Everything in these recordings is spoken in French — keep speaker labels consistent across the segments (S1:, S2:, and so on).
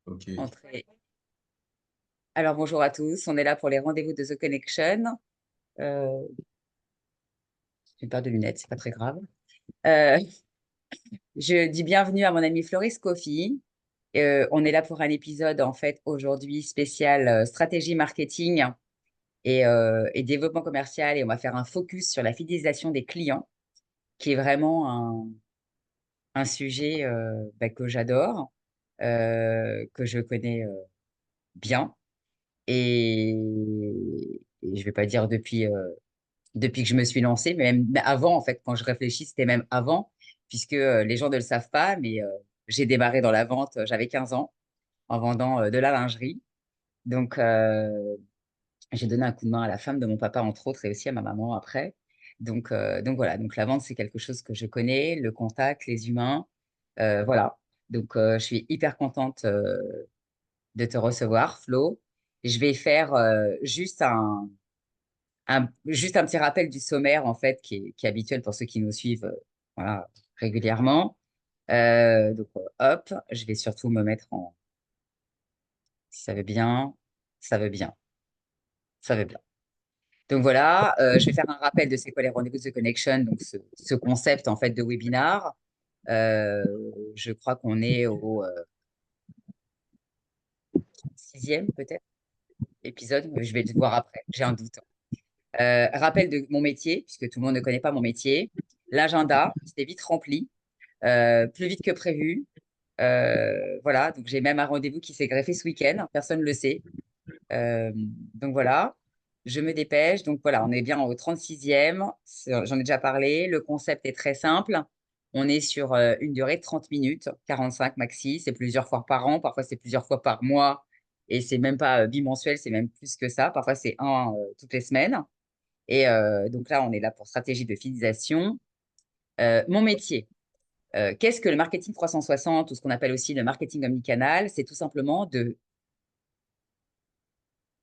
S1: Ok.
S2: Entrée. Alors, bonjour à tous. On est là pour les rendez-vous de The Connection. Euh, j'ai une paire de lunettes, c'est pas très grave. Euh, je dis bienvenue à mon ami Floris Coffey. On est là pour un épisode, en fait, aujourd'hui spécial stratégie marketing et développement commercial. Et on va faire un focus sur la fidélisation des clients, qui est vraiment un sujet que j'adore, que je connais bien. Et, et je vais pas dire depuis que je me suis lancée, mais même avant, en fait, quand je réfléchis, c'était même avant, puisque les gens ne le savent pas, mais j'ai démarré dans la vente, j'avais 15 ans, en vendant de la lingerie. Donc, j'ai donné un coup de main à la femme de mon papa, entre autres, et aussi à ma maman après. Donc voilà, donc la vente, c'est quelque chose que je connais, le contact, les humains, voilà. Donc, je suis hyper contente de te recevoir, Flo. Je vais faire juste un petit rappel du sommaire, en fait, qui est habituel pour ceux qui nous suivent voilà, régulièrement. Hop, je vais surtout me mettre en... Si ça veut bien, ça veut bien, ça veut bien. Donc voilà, je vais faire un rappel de c'est quoi les rendez-vous de The Connection, donc ce concept, en fait, de webinar. Euh, je crois qu'on est au sixième, peut-être, épisode. Je vais le voir après, j'ai un doute. Rappel de mon métier, puisque tout le monde ne connaît pas mon métier. L'agenda, c'était vite rempli. Plus vite que prévu. Voilà, donc j'ai même un rendez-vous qui s'est greffé ce week-end, personne ne le sait. Donc voilà, je me dépêche. Donc voilà, on est bien au 36e, j'en ai déjà parlé. Le concept est très simple. On est sur une durée de 30 minutes, 45 maxi, c'est plusieurs fois par an, parfois c'est plusieurs fois par mois, et c'est même pas bimensuel, c'est même plus que ça. Parfois c'est un toutes les semaines. Et donc là, on est là pour stratégie de fidélisation. Mon métier. Qu'est-ce que le marketing 360 ou ce qu'on appelle aussi le marketing omnicanal? C'est tout simplement de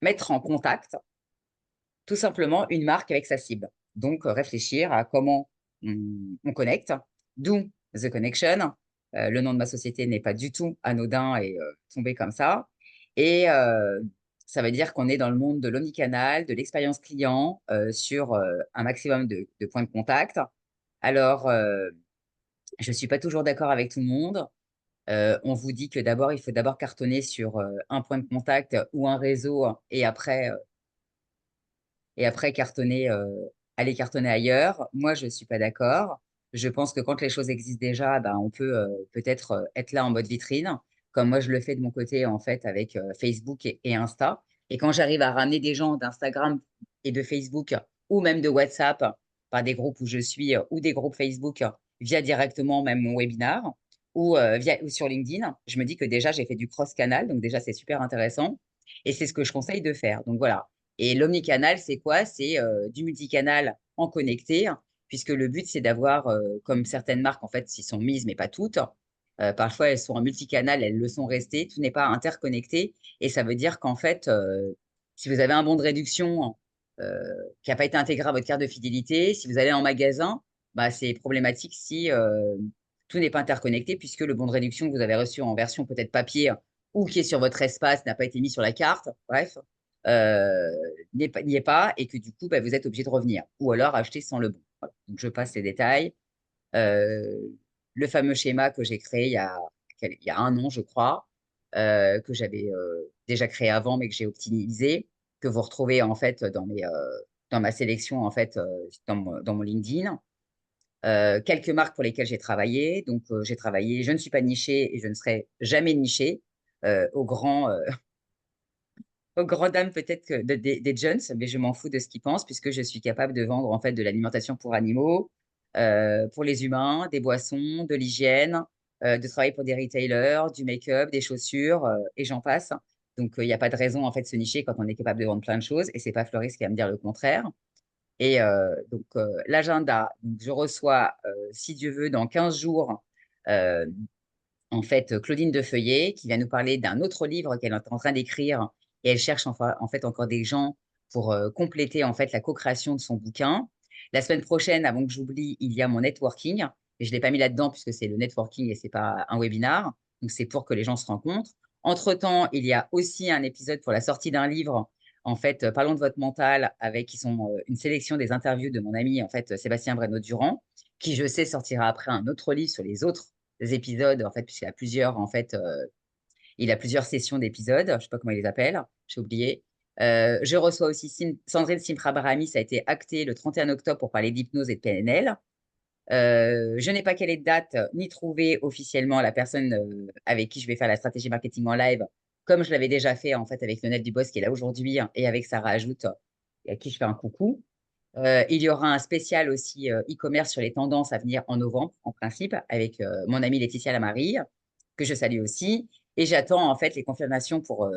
S2: mettre en contact tout simplement une marque avec sa cible. Donc, réfléchir à comment on connecte, d'où The Connection. Le nom de ma société n'est pas du tout anodin et tombé comme ça. Et ça veut dire qu'on est dans le monde de l'omnicanal, de l'expérience client sur un maximum de points de contact. Alors, je ne suis pas toujours d'accord avec tout le monde. On vous dit que d'abord, il faut d'abord cartonner sur un point de contact ou un réseau et après cartonner, aller cartonner ailleurs. Moi, je ne suis pas d'accord. Je pense que quand les choses existent déjà, ben, on peut peut-être être là en mode vitrine, comme moi, je le fais de mon côté, en fait, avec Facebook et Insta. Et quand j'arrive à ramener des gens d'Instagram et de Facebook ou même de WhatsApp par des groupes où je suis ou des groupes Facebook via directement même mon webinar ou sur LinkedIn, je me dis que déjà, j'ai fait du cross-canal. Donc déjà, c'est super intéressant. Et c'est ce que je conseille de faire. Donc voilà. Et l'omnicanal, c'est quoi? C'est du multicanal en connecté, puisque le but, c'est d'avoir, comme certaines marques, en fait, s'y sont mises, mais pas toutes. Parfois, elles sont en multicanal, elles le sont restées. Tout n'est pas interconnecté. Et ça veut dire qu'en fait, si vous avez un bon de réduction qui n'a pas été intégré à votre carte de fidélité, si vous allez en magasin, bah, c'est problématique si tout n'est pas interconnecté, puisque le bon de réduction que vous avez reçu en version peut-être papier ou qui est sur votre espace n'a pas été mis sur la carte. Bref, euh, n'y est pas et que du coup, bah, vous êtes obligé de revenir ou alors acheter sans le bon. Voilà. Donc, je passe les détails. Euh, le fameux schéma que j'ai créé il y a un an, je crois, que j'avais déjà créé avant, mais que j'ai optimisé, que vous retrouvez en fait dans ma sélection en fait dans mon LinkedIn. Quelques marques pour lesquelles j'ai travaillé. Donc, j'ai travaillé, je ne suis pas nichée et je ne serai jamais nichée aux grandes dames peut-être des jeunes, mais je m'en fous de ce qu'ils pensent puisque je suis capable de vendre en fait de l'alimentation pour animaux, pour les humains, des boissons, de l'hygiène, de travailler pour des retailers, du make-up, des chaussures et j'en passe. Donc il n'y a pas de raison en fait de se nicher quand on est capable de vendre plein de choses et c'est pas Floris qui va me dire le contraire. Et l'agenda, donc, je reçois, si Dieu veut, dans 15 jours, euh, en fait, Claudine Defeuillet, qui vient nous parler d'un autre livre qu'elle est en train d'écrire. Et elle cherche en fait encore des gens pour compléter en fait la co-création de son bouquin. La semaine prochaine, avant que j'oublie, il y a mon networking. Et je ne l'ai pas mis là-dedans puisque c'est le networking et ce n'est pas un webinar. Donc, c'est pour que les gens se rencontrent. Entre-temps, il y a aussi un épisode pour la sortie d'un livre, en fait, Parlons de votre mental, avec qui sont une sélection des interviews de mon ami, en fait, Sébastien Breno-Durand, qui, je sais, sortira après un autre livre sur les autres épisodes, en fait, puisqu'il a plusieurs, en fait, il a plusieurs sessions d'épisodes, je ne sais pas comment il les appelle, j'ai oublié. Je reçois aussi Sandrine Simra-Barami, ça a été acté le 31 octobre pour parler d'hypnose et de PNL. Je n'ai pas quelle est date ni trouvé officiellement la personne avec qui je vais faire la stratégie marketing en live, comme je l'avais déjà fait en fait avec Lionel Dubos qui est là aujourd'hui et avec Sarah Ajoute, et à qui je fais un coucou. Il y aura un spécial aussi e-commerce sur les tendances à venir en novembre, en principe, avec mon amie Laetitia Lamarie, que je salue aussi. Et j'attends en fait les confirmations pour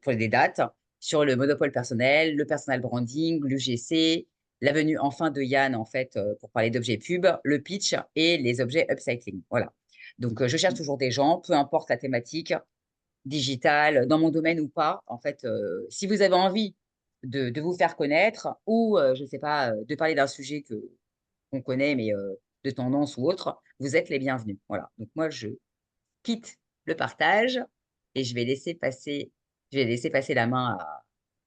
S2: des dates sur le monopole personnel, le personal branding, l'UGC, la venue enfin de Yann en fait pour parler d'objets pub, le pitch et les objets upcycling. Voilà. Donc je cherche toujours des gens, peu importe la thématique, digitale, dans mon domaine ou pas. En fait, si vous avez envie de vous faire connaître ou, je ne sais pas, de parler d'un sujet qu'on connaît, mais de tendance ou autre, vous êtes les bienvenus. Voilà. Donc moi, je quitte le partage et je vais laisser passer la main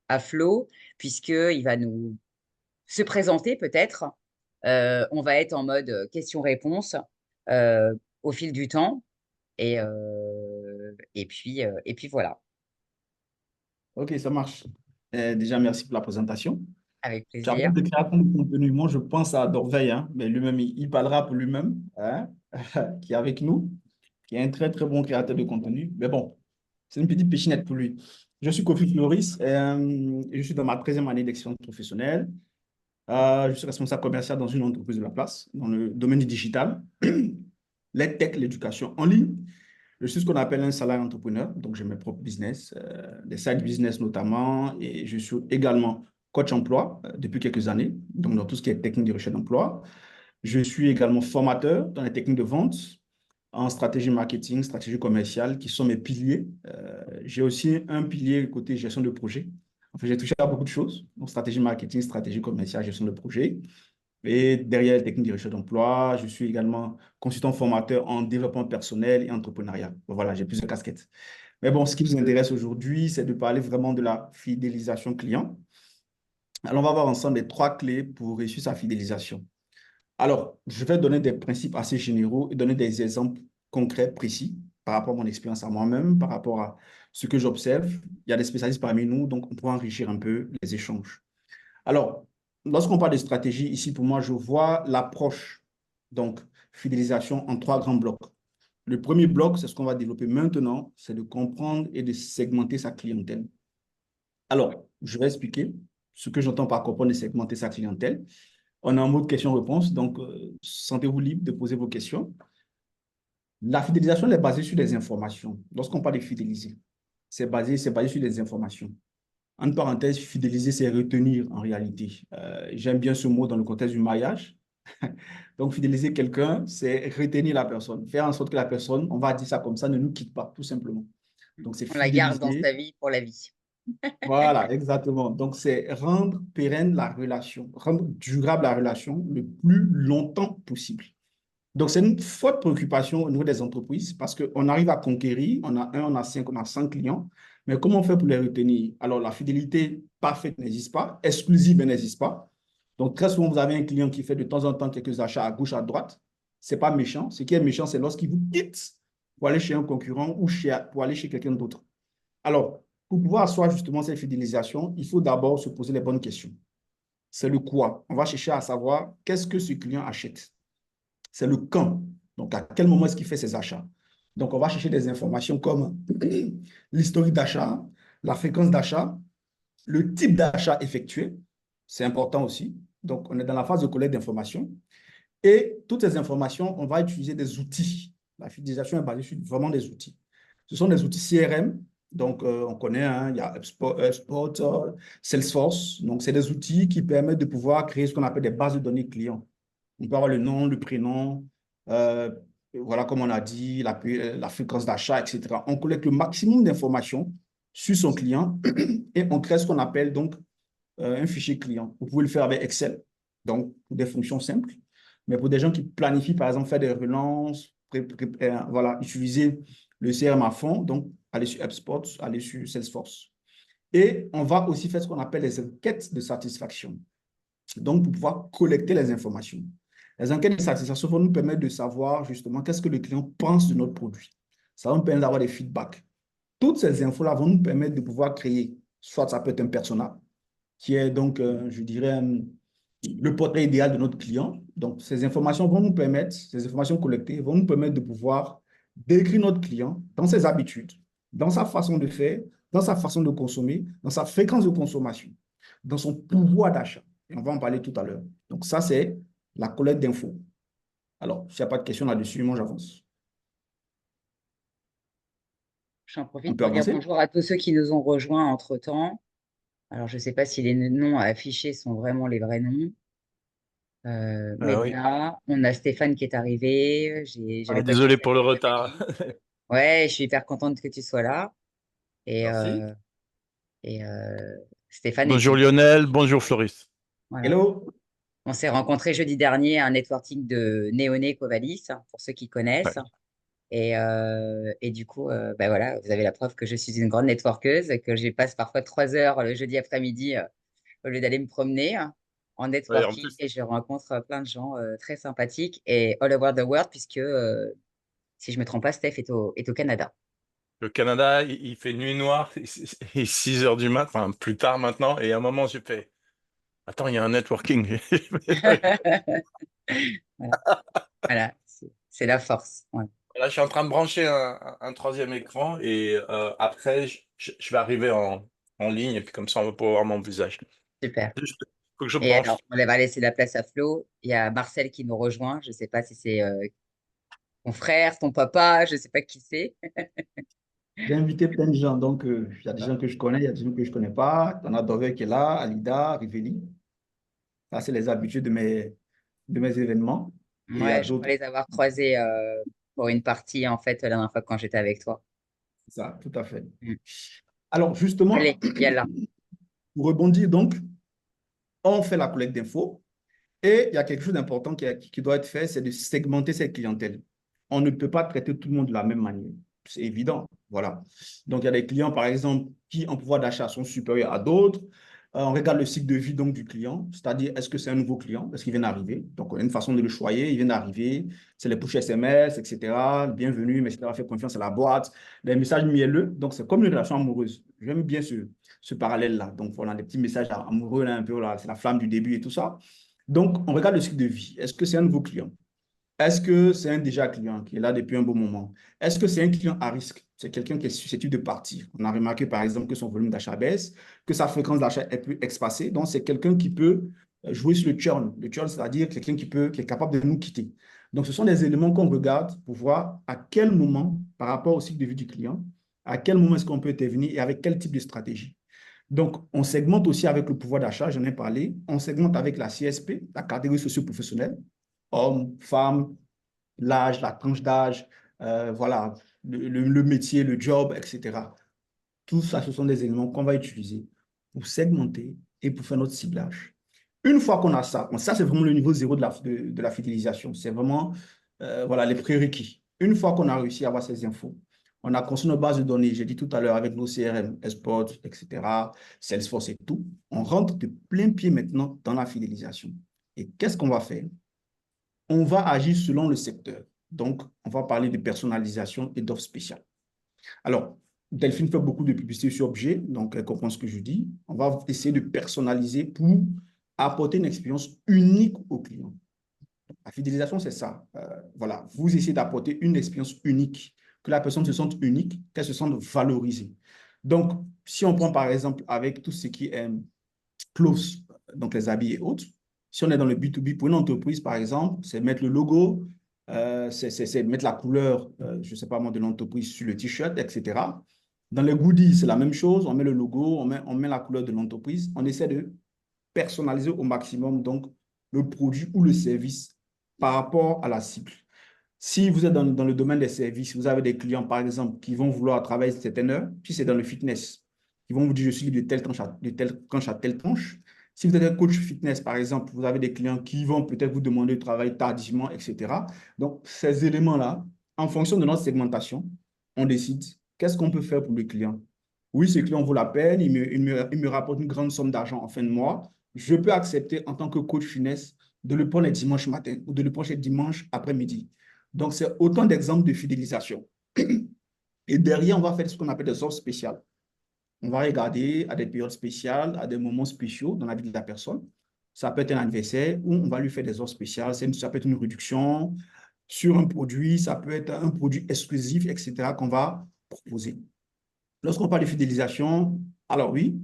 S2: à Flo, puisqu'il va nous se présenter peut-être. On va être en mode questions-réponses euh, au fil du temps. Et puis voilà,
S1: Ok, ça marche. Déjà, merci pour la présentation.
S2: avec
S1: Tu as parlé
S2: plaisir.
S1: de création de contenu. Moi, je pense à Dorveil, hein, mais lui-même, il parlera pour lui-même, hein, qui est avec nous, qui est un très, très bon créateur de contenu. Mais bon, c'est une petite péchinette pour lui. Je suis Kofi Floris, et je suis dans ma 13e année d'expérience professionnelle. Je suis responsable commercial dans une entreprise de la place, dans le domaine du digital, l'EdTech, l'éducation en ligne. Je suis ce qu'on appelle un salarié entrepreneur, donc j'ai mes propres business, des side business notamment, et je suis également coach emploi depuis quelques années, donc dans tout ce qui est technique de recherche d'emploi. Je suis également formateur dans les techniques de vente, en stratégie marketing, stratégie commerciale, qui sont mes piliers. J'ai aussi un pilier côté gestion de projet. En fait, j'ai touché à beaucoup de choses, donc stratégie marketing, stratégie commerciale, gestion de projet. Et derrière les techniques de recherche d'emploi, je suis également consultant formateur en développement personnel et entrepreneuriat. Bon, voilà, j'ai plusieurs casquettes. Mais bon, ce qui nous intéresse aujourd'hui, c'est de parler vraiment de la fidélisation client. Alors, on va voir ensemble les trois clés pour réussir sa fidélisation. Alors, je vais donner des principes assez généraux et donner des exemples concrets, précis, par rapport à mon expérience à moi-même, par rapport à ce que j'observe. Il y a des spécialistes parmi nous, donc on pourra enrichir un peu les échanges. Alors, lorsqu'on parle de stratégie, ici, pour moi, je vois l'approche, donc fidélisation en trois grands blocs. Le premier bloc, c'est ce qu'on va développer maintenant, c'est de comprendre et de segmenter sa clientèle. Alors, je vais expliquer ce que j'entends par comprendre et segmenter sa clientèle. On est en mode question-réponse, donc sentez-vous libre de poser vos questions. La fidélisation elle est basée sur des informations. Lorsqu'on parle de fidéliser, c'est basé sur des informations. En parenthèse, fidéliser, c'est retenir en réalité. J'aime bien ce mot dans le contexte du mariage. Donc, fidéliser quelqu'un, c'est retenir la personne, faire en sorte que la personne, on va dire ça comme ça, ne nous quitte pas, tout simplement. Donc, c'est
S2: On la garde dans
S1: fidéliser.
S2: sa vie pour la vie.
S1: Voilà, exactement. Donc, c'est rendre pérenne la relation, rendre durable la relation le plus longtemps possible. Donc, c'est une forte préoccupation au niveau des entreprises parce qu'on arrive à conquérir, on a un, on a cinq, on a 100 clients, mais comment on fait pour les retenir? Alors, la fidélité parfaite n'existe pas, exclusive n'existe pas. Donc, très souvent, vous avez un client qui fait de temps en temps quelques achats à gauche, à droite. Ce n'est pas méchant. Ce qui est méchant, c'est lorsqu'il vous quitte pour aller chez un concurrent ou pour aller chez quelqu'un d'autre. Alors, pour pouvoir asseoir justement cette fidélisation, il faut d'abord se poser les bonnes questions. C'est le quoi. On va chercher à savoir qu'est-ce que ce client achète. C'est le quand. Donc, à quel moment est-ce qu'il fait ses achats? Donc, on va chercher des informations comme l'historique d'achat, la fréquence d'achat, le type d'achat effectué. C'est important aussi. Donc, on est dans la phase de collecte d'informations. Et toutes ces informations, on va utiliser des outils. La fidélisation est basée sur vraiment des outils. Ce sont des outils CRM. Donc, on connaît, hein, il y a HubSpot, Salesforce. Donc, c'est des outils qui permettent de pouvoir créer ce qu'on appelle des bases de données clients. On peut avoir le nom, le prénom, euh, voilà, comme on a dit, la fréquence d'achat, etc. On collecte le maximum d'informations sur son client et on crée ce qu'on appelle donc un fichier client. Vous pouvez le faire avec Excel, donc pour des fonctions simples. Mais pour des gens qui planifient, par exemple, faire des relances, voilà, utiliser le CRM à fond, donc aller sur HubSpot, aller sur Salesforce. Et on va aussi faire ce qu'on appelle les enquêtes de satisfaction. Donc, pour pouvoir collecter les informations. Les enquêtes de satisfaction vont nous permettre de savoir justement qu'est-ce que le client pense de notre produit. Ça va nous permettre d'avoir des feedbacks. Toutes ces infos-là vont nous permettre de pouvoir créer, soit ça peut être un persona, qui est donc, je dirais, le portrait idéal de notre client. Donc, ces informations vont nous permettre, ces informations collectées vont nous permettre de pouvoir décrire notre client dans ses habitudes, dans sa façon de faire, dans sa façon de consommer, dans sa fréquence de consommation, dans son pouvoir d'achat. Et on va en parler tout à l'heure. Donc, ça, c'est la collecte d'infos. Alors, s'il n'y a pas de questions là-dessus, moi, j'avance.
S2: J'en
S1: On
S2: profite
S1: peut
S2: pour dire
S1: avancer?
S2: bonjour à tous ceux qui nous ont rejoints entre-temps. Alors, je ne sais pas si les noms à afficher sont vraiment les vrais noms. Mais
S3: Oui.
S2: voilà, on a Stéphane qui est arrivé. J'avais pas
S3: Désolé
S2: checké
S3: pour le
S2: cet
S3: retard.
S2: après-midi. Ouais, je suis hyper contente que tu sois là. Et,
S3: Merci.
S2: Stéphane
S3: Bonjour
S2: était.
S3: Lionel, bonjour Floris.
S2: Voilà.
S1: Hello?
S2: On s'est rencontrés jeudi dernier à un networking de Néoné Covalis, pour ceux qui
S3: Ouais.
S2: connaissent. Et du coup, ben voilà, vous avez la preuve que je suis une grande networkeuse, que je passe parfois 3 heures le jeudi après-midi au lieu d'aller me promener en
S3: Ouais, en
S2: networking
S3: plus,
S2: et je rencontre plein de gens très sympathiques et all over the world, puisque si je ne me trompe pas, Steph est au Canada.
S3: le Canada, il fait nuit noire, il est 6 heures du mat, enfin plus tard maintenant, et à un moment j'ai fait, attends, il y a un networking.
S2: Voilà, voilà, c'est la force. Ouais.
S3: Là, je suis en train de brancher un troisième écran et après, je vais arriver en ligne et puis comme ça, on va pouvoir voir mon visage.
S2: Super.
S3: Juste, faut que je
S2: Et
S3: branche.
S2: alors, on va laisser la place à Flo. Il y a Marcel qui nous rejoint. Je ne sais pas si c'est ton frère, ton papa, je ne sais pas qui c'est.
S1: J'ai invité plein de gens. Donc, il y a des gens que je connais, il y a des gens que je ne connais pas. On a Dové qui est là, Alida, Riveli. Ça, c'est les habitudes de mes événements. Et il y a
S2: Ouais, je crois
S1: d'autres.
S2: les avoir croisés pour une partie, en fait, la dernière fois quand j'étais avec toi.
S1: Ça, tout à fait.
S2: Mm.
S1: Alors, justement,
S2: Allez, viens là.
S1: pour rebondir, donc, on fait la collecte d'infos. Et il y a quelque chose d'important qui doit être fait, c'est de segmenter cette clientèle. On ne peut pas traiter tout le monde de la même manière. C'est évident. Voilà. Donc, il y a des clients, par exemple, qui en pouvoir d'achat sont supérieurs à d'autres. On regarde le cycle de vie donc, du client, c'est-à-dire est-ce que c'est un nouveau client, est-ce qu'il vient d'arriver. Donc, on a une façon de le choyer, il vient d'arriver, c'est les push SMS, etc. Bienvenue, mais etc. Fait confiance à la boîte, des messages mielleux. Donc, c'est comme une relation amoureuse. J'aime bien ce parallèle-là. Donc, on a des petits messages amoureux, là, un peu, là, c'est la flamme du début et tout ça. Donc, on regarde le cycle de vie. Est-ce que c'est un nouveau client? Est-ce que c'est un déjà client qui est là depuis un bon moment? Est-ce que c'est un client à risque? C'est quelqu'un qui est susceptible de partir. On a remarqué, par exemple, que son volume d'achat baisse, que sa fréquence d'achat est plus espacée. Donc, c'est quelqu'un qui peut jouer sur le churn. Le churn, c'est-à-dire quelqu'un qui est capable de nous quitter. Donc, ce sont des éléments qu'on regarde pour voir à quel moment, par rapport au cycle de vie du client, à quel moment est-ce qu'on peut intervenir et avec quel type de stratégie. Donc, on segmente aussi avec le pouvoir d'achat, j'en ai parlé. On segmente avec la CSP, la catégorie socio-professionnelle, hommes, femmes, l'âge, la tranche d'âge, voilà, le métier, le job, etc. Tout ça, ce sont des éléments qu'on va utiliser pour segmenter et pour faire notre ciblage. Une fois qu'on a ça, bon, ça c'est vraiment le niveau zéro de la fidélisation. C'est vraiment voilà, les prérequis. Une fois qu'on a réussi à avoir ces infos, on a construit nos bases de données, j'ai dit tout à l'heure, avec nos CRM, Spot, etc., Salesforce et tout. On rentre de plein pied maintenant dans la fidélisation. Et qu'est-ce qu'on va faire? On va agir selon le secteur. Donc, on va parler de personnalisation et d'offres spéciales. Alors, Delphine fait beaucoup de publicité sur objet, donc elle comprend ce que je dis. On va essayer de personnaliser pour apporter une expérience unique au client. La fidélisation, c'est ça. Voilà, vous essayez d'apporter une expérience unique, que la personne se sente unique, qu'elle se sente valorisée. Donc, si on prend par exemple avec tout ce qui est clothes, donc les habits et autres, si on est dans le B2B pour une entreprise, par exemple, c'est mettre le logo, c'est mettre la couleur, je ne sais pas moi, de l'entreprise sur le t-shirt, etc. Dans les goodies, c'est la même chose. On met le logo, on met la couleur de l'entreprise. On essaie de personnaliser au maximum donc le produit ou le service par rapport à la cible. Si vous êtes dans le domaine des services, vous avez des clients, par exemple, qui vont vouloir travailler certaines heures, si c'est dans le fitness, ils vont vous dire, je suis libre de telle tranche à telle tranche. Si vous êtes un coach fitness, par exemple, vous avez des clients qui vont peut-être vous demander de travailler tardivement, etc. Donc, ces éléments-là, en fonction de notre segmentation, on décide qu'est-ce qu'on peut faire pour le client? Oui, ce client vaut la peine, il me rapporte une grande somme d'argent en fin de mois. Je peux accepter en tant que coach finesse de le prendre le dimanche matin ou de le prendre le dimanche après-midi. Donc, c'est autant d'exemples de fidélisation. Et derrière, on va faire ce qu'on appelle des offres spéciales. On va regarder à des périodes spéciales, à des moments spéciaux dans la vie de la personne. Ça peut être un anniversaire où on va lui faire des offres spéciales. Ça peut être une réduction sur un produit, ça peut être un produit exclusif, etc., qu'on va proposer. Lorsqu'on parle de fidélisation, alors oui,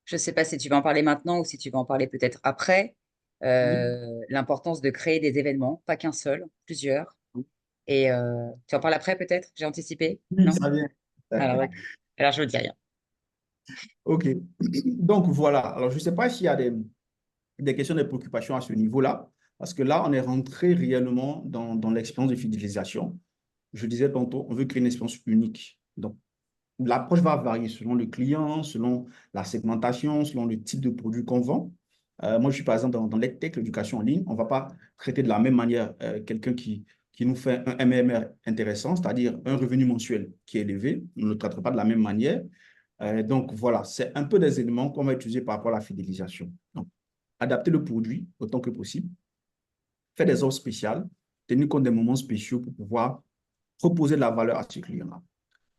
S2: Je ne sais pas si tu vas en parler maintenant ou si tu vas en parler peut-être après.
S1: oui,
S2: L'importance de créer des événements, pas qu'un seul, plusieurs.
S1: oui,
S2: Et tu en parles après peut-être? J'ai anticipé?
S1: oui,
S2: Non?
S1: ça vient.
S2: Alors, d'accord. Alors, je ne dis rien.
S1: OK. Donc voilà. Alors, je ne sais pas s'il y a des questions, des préoccupations à ce niveau-là, parce que là, on est rentré réellement dans l'expérience de fidélisation. Je disais tantôt, on veut créer une expérience unique. Donc, l'approche va varier selon le client, selon la segmentation, selon le type de produit qu'on vend. Moi, je suis par exemple dans l'EdTech, l'éducation en ligne. On ne va pas traiter de la même manière quelqu'un qui nous fait un MMR intéressant, c'est-à-dire un revenu mensuel qui est élevé. On ne le traitera pas de la même manière. Donc, voilà, c'est un peu des éléments qu'on va utiliser par rapport à la fidélisation. Donc, adapter le produit autant que possible, faire des offres spéciales, tenir compte des moments spéciaux pour pouvoir proposer de la valeur à ce client-là.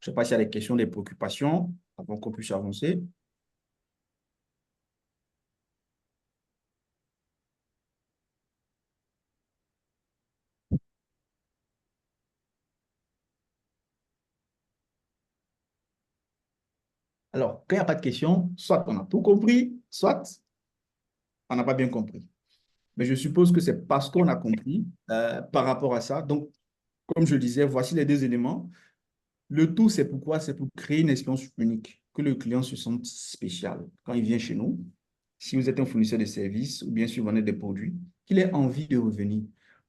S1: Je ne sais pas s'il y a des questions, des préoccupations avant qu'on puisse avancer. Alors, quand il n'y a pas de questions, soit on a tout compris, soit on n'a pas bien compris. Mais je suppose que c'est parce qu'on a compris par rapport à ça. Donc, comme je disais, voici les deux éléments. Le tout, c'est pourquoi? C'est pour créer une expérience unique, que le client se sente spécial quand il vient chez nous. Si vous êtes un fournisseur de services ou bien si vous vendez des produits, qu'il ait envie de revenir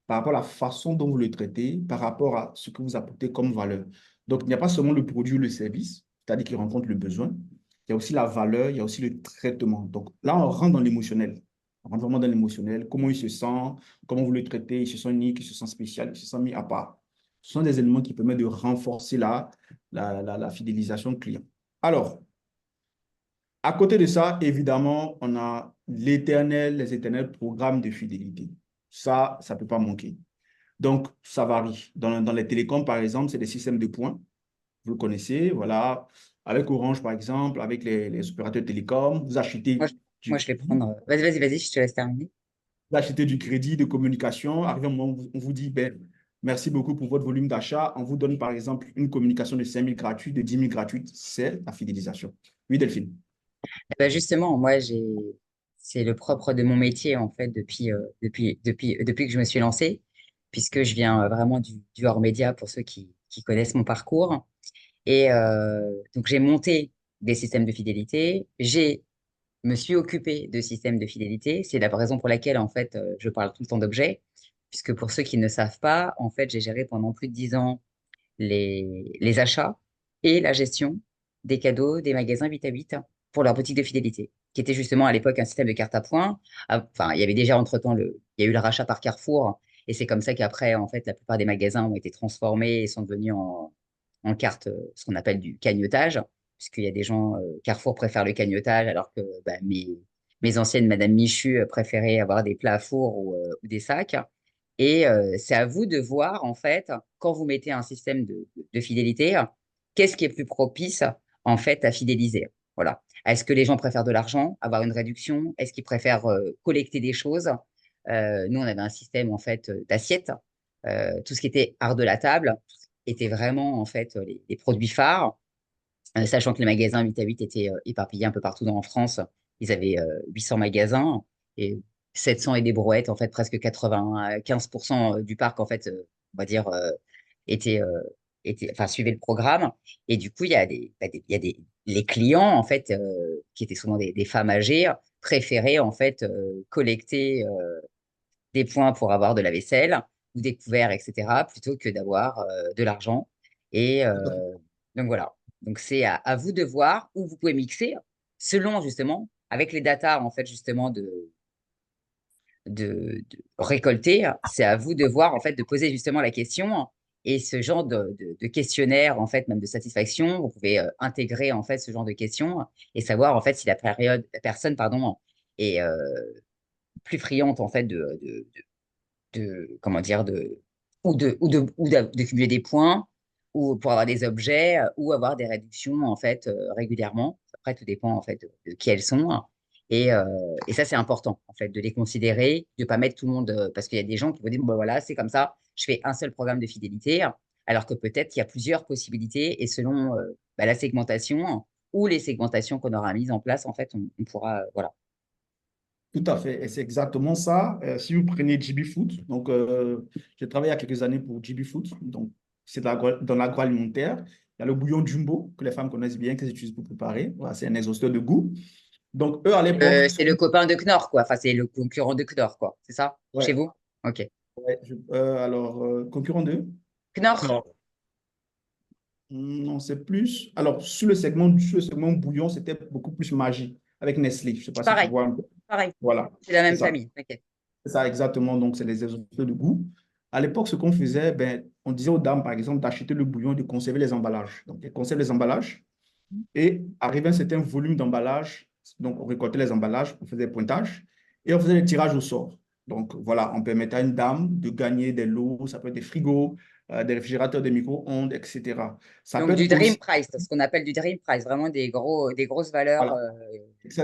S1: par rapport à la façon dont vous le traitez, par rapport à ce que vous apportez comme valeur. Donc, il n'y a pas seulement le produit ou le service, c'est-à-dire qu'il rencontre le besoin, il y a aussi la valeur, il y a aussi le traitement. Donc là, on rentre dans l'émotionnel. On rentre vraiment dans l'émotionnel, comment il se sent, comment vous le traitez, il se sent unique, il se sent spécial, il se sent mis à part. Ce sont des éléments qui permettent de renforcer la fidélisation client. Alors, à côté de ça, évidemment, on a les éternels programmes de fidélité. Ça ne peut pas manquer. Donc, ça varie. Dans les télécoms, par exemple, c'est des systèmes de points. Vous le connaissez, voilà. Avec Orange, par exemple, avec les opérateurs télécoms, vous achetez
S2: Moi, je,
S1: du
S2: moi, je vais
S1: crédit,
S2: prendre. Vas-y, je te laisse terminer.
S1: vous achetez du crédit de communication. Arrivé un moment où on vous dit, ben, merci beaucoup pour votre volume d'achat. On vous donne, par exemple, une communication de 5 000 gratuite, de 10 000 gratuite. C'est la fidélisation. Oui, Delphine.
S2: Justement, c'est le propre de mon métier, en fait, depuis que je me suis lancée, puisque je viens vraiment du hors média pour ceux qui connaissent mon parcours. Et donc, j'ai monté des systèmes de fidélité. Me suis occupée de systèmes de fidélité. C'est la raison pour laquelle, en fait, je parle tout le temps d'objets, puisque pour ceux qui ne savent pas, en fait, j'ai géré pendant plus de 10 ans les achats et la gestion des cadeaux des magasins 8 à 8 pour leur boutique de fidélité, qui était justement à l'époque un système de carte à points. Enfin, il y avait déjà entre-temps, il y a eu le rachat par Carrefour, et c'est comme ça qu'après, en fait, la plupart des magasins ont été transformés et sont devenus en carte, ce qu'on appelle du cagnotage, puisqu'il y a des gens, Carrefour préfère le cagnotage, alors que bah, mes anciennes Madame Michu préféraient avoir des plats à four ou des sacs. Et c'est à vous de voir, en fait, quand vous mettez un système de fidélité, qu'est-ce qui est plus propice, en fait, à fidéliser? Voilà. Est-ce que les gens préfèrent de l'argent, avoir une réduction? Est-ce qu'ils préfèrent collecter des choses? Nous, on avait un système, en fait, d'assiettes. Tout ce qui était art de la table était vraiment, en fait, les produits phares. Sachant que les magasins 8 à 8 étaient éparpillés un peu partout en France. Ils avaient 800 magasins et 700 et des brouettes, en fait, presque 95% du parc, en fait, on va dire, était, euh, enfin, suivait le programme. Et du coup, il y a les clients, en fait, qui étaient souvent des femmes âgées, préféraient, en fait, collecter des points pour avoir de la vaisselle ou des couverts, etc., plutôt que d'avoir de l'argent. Et donc voilà. Donc c'est à vous de voir où vous pouvez mixer selon justement avec les datas en fait justement de récolter. C'est à vous de voir en fait de poser justement la question Et ce genre de questionnaire, en fait, même de satisfaction, vous pouvez intégrer, en fait, ce genre de questions et savoir, en fait, si la personne, pardon, est plus friande, en fait, comment dire, de cumuler des points ou pour avoir des objets ou avoir des réductions en fait régulièrement. Après, tout dépend en fait de qui elles sont. Et, euh, et ça, c'est important en fait de les considérer, de pas mettre tout le monde parce qu'il y a des gens qui vont dire bon, bah, voilà, c'est comme ça, je fais un seul programme de fidélité, alors que peut-être il y a plusieurs possibilités et selon bah, la segmentation ou les segmentations qu'on aura mises en place, en fait, on pourra voilà.
S1: Tout à fait, et c'est exactement ça. Si vous prenez JB Food, donc j'ai travaillé il y a quelques années pour JB Food, donc c'est dans l'agroalimentaire. Il y a le bouillon Jumbo que les femmes connaissent bien, qu'elles utilisent pour préparer. Voilà, c'est un exhausteur de goût. Donc eux, à l'époque,
S2: C'est le copain de Knorr, quoi. Enfin, c'est le concurrent de Knorr, quoi. C'est ça? Chez
S1: ouais,
S2: vous? Ok.
S1: ouais, alors, concurrent d'eux,
S2: Knorr?
S3: Non,
S1: non, c'est plus. Alors, sur le segment bouillon, c'était beaucoup plus magie avec Nestlé. Je ne sais pas si tu
S2: Pareil.
S1: vois un peu.
S2: Pareil.
S1: Voilà,
S2: C'est la
S1: c'est
S2: même
S1: ça.
S2: famille. Ok.
S1: C'est ça, exactement. Donc, c'est les exhausteurs de goût. À l'époque, ce qu'on faisait, ben, on disait aux dames, par exemple, d'acheter le bouillon et de conserver les emballages. Donc, elles conservent les emballages et arrivé à un certain volume d'emballage, donc on récoltait les emballages, on faisait le pointage et on faisait le tirage au sort. Donc, voilà, on permettait à une dame de gagner des lots, ça peut être des frigos, des réfrigérateurs, des micro-ondes, etc. Ça peut
S2: Donc, du
S1: être
S2: Dream
S1: aussi,
S2: Price, ce qu'on appelle du Dream Price, vraiment des grosses valeurs
S1: voilà,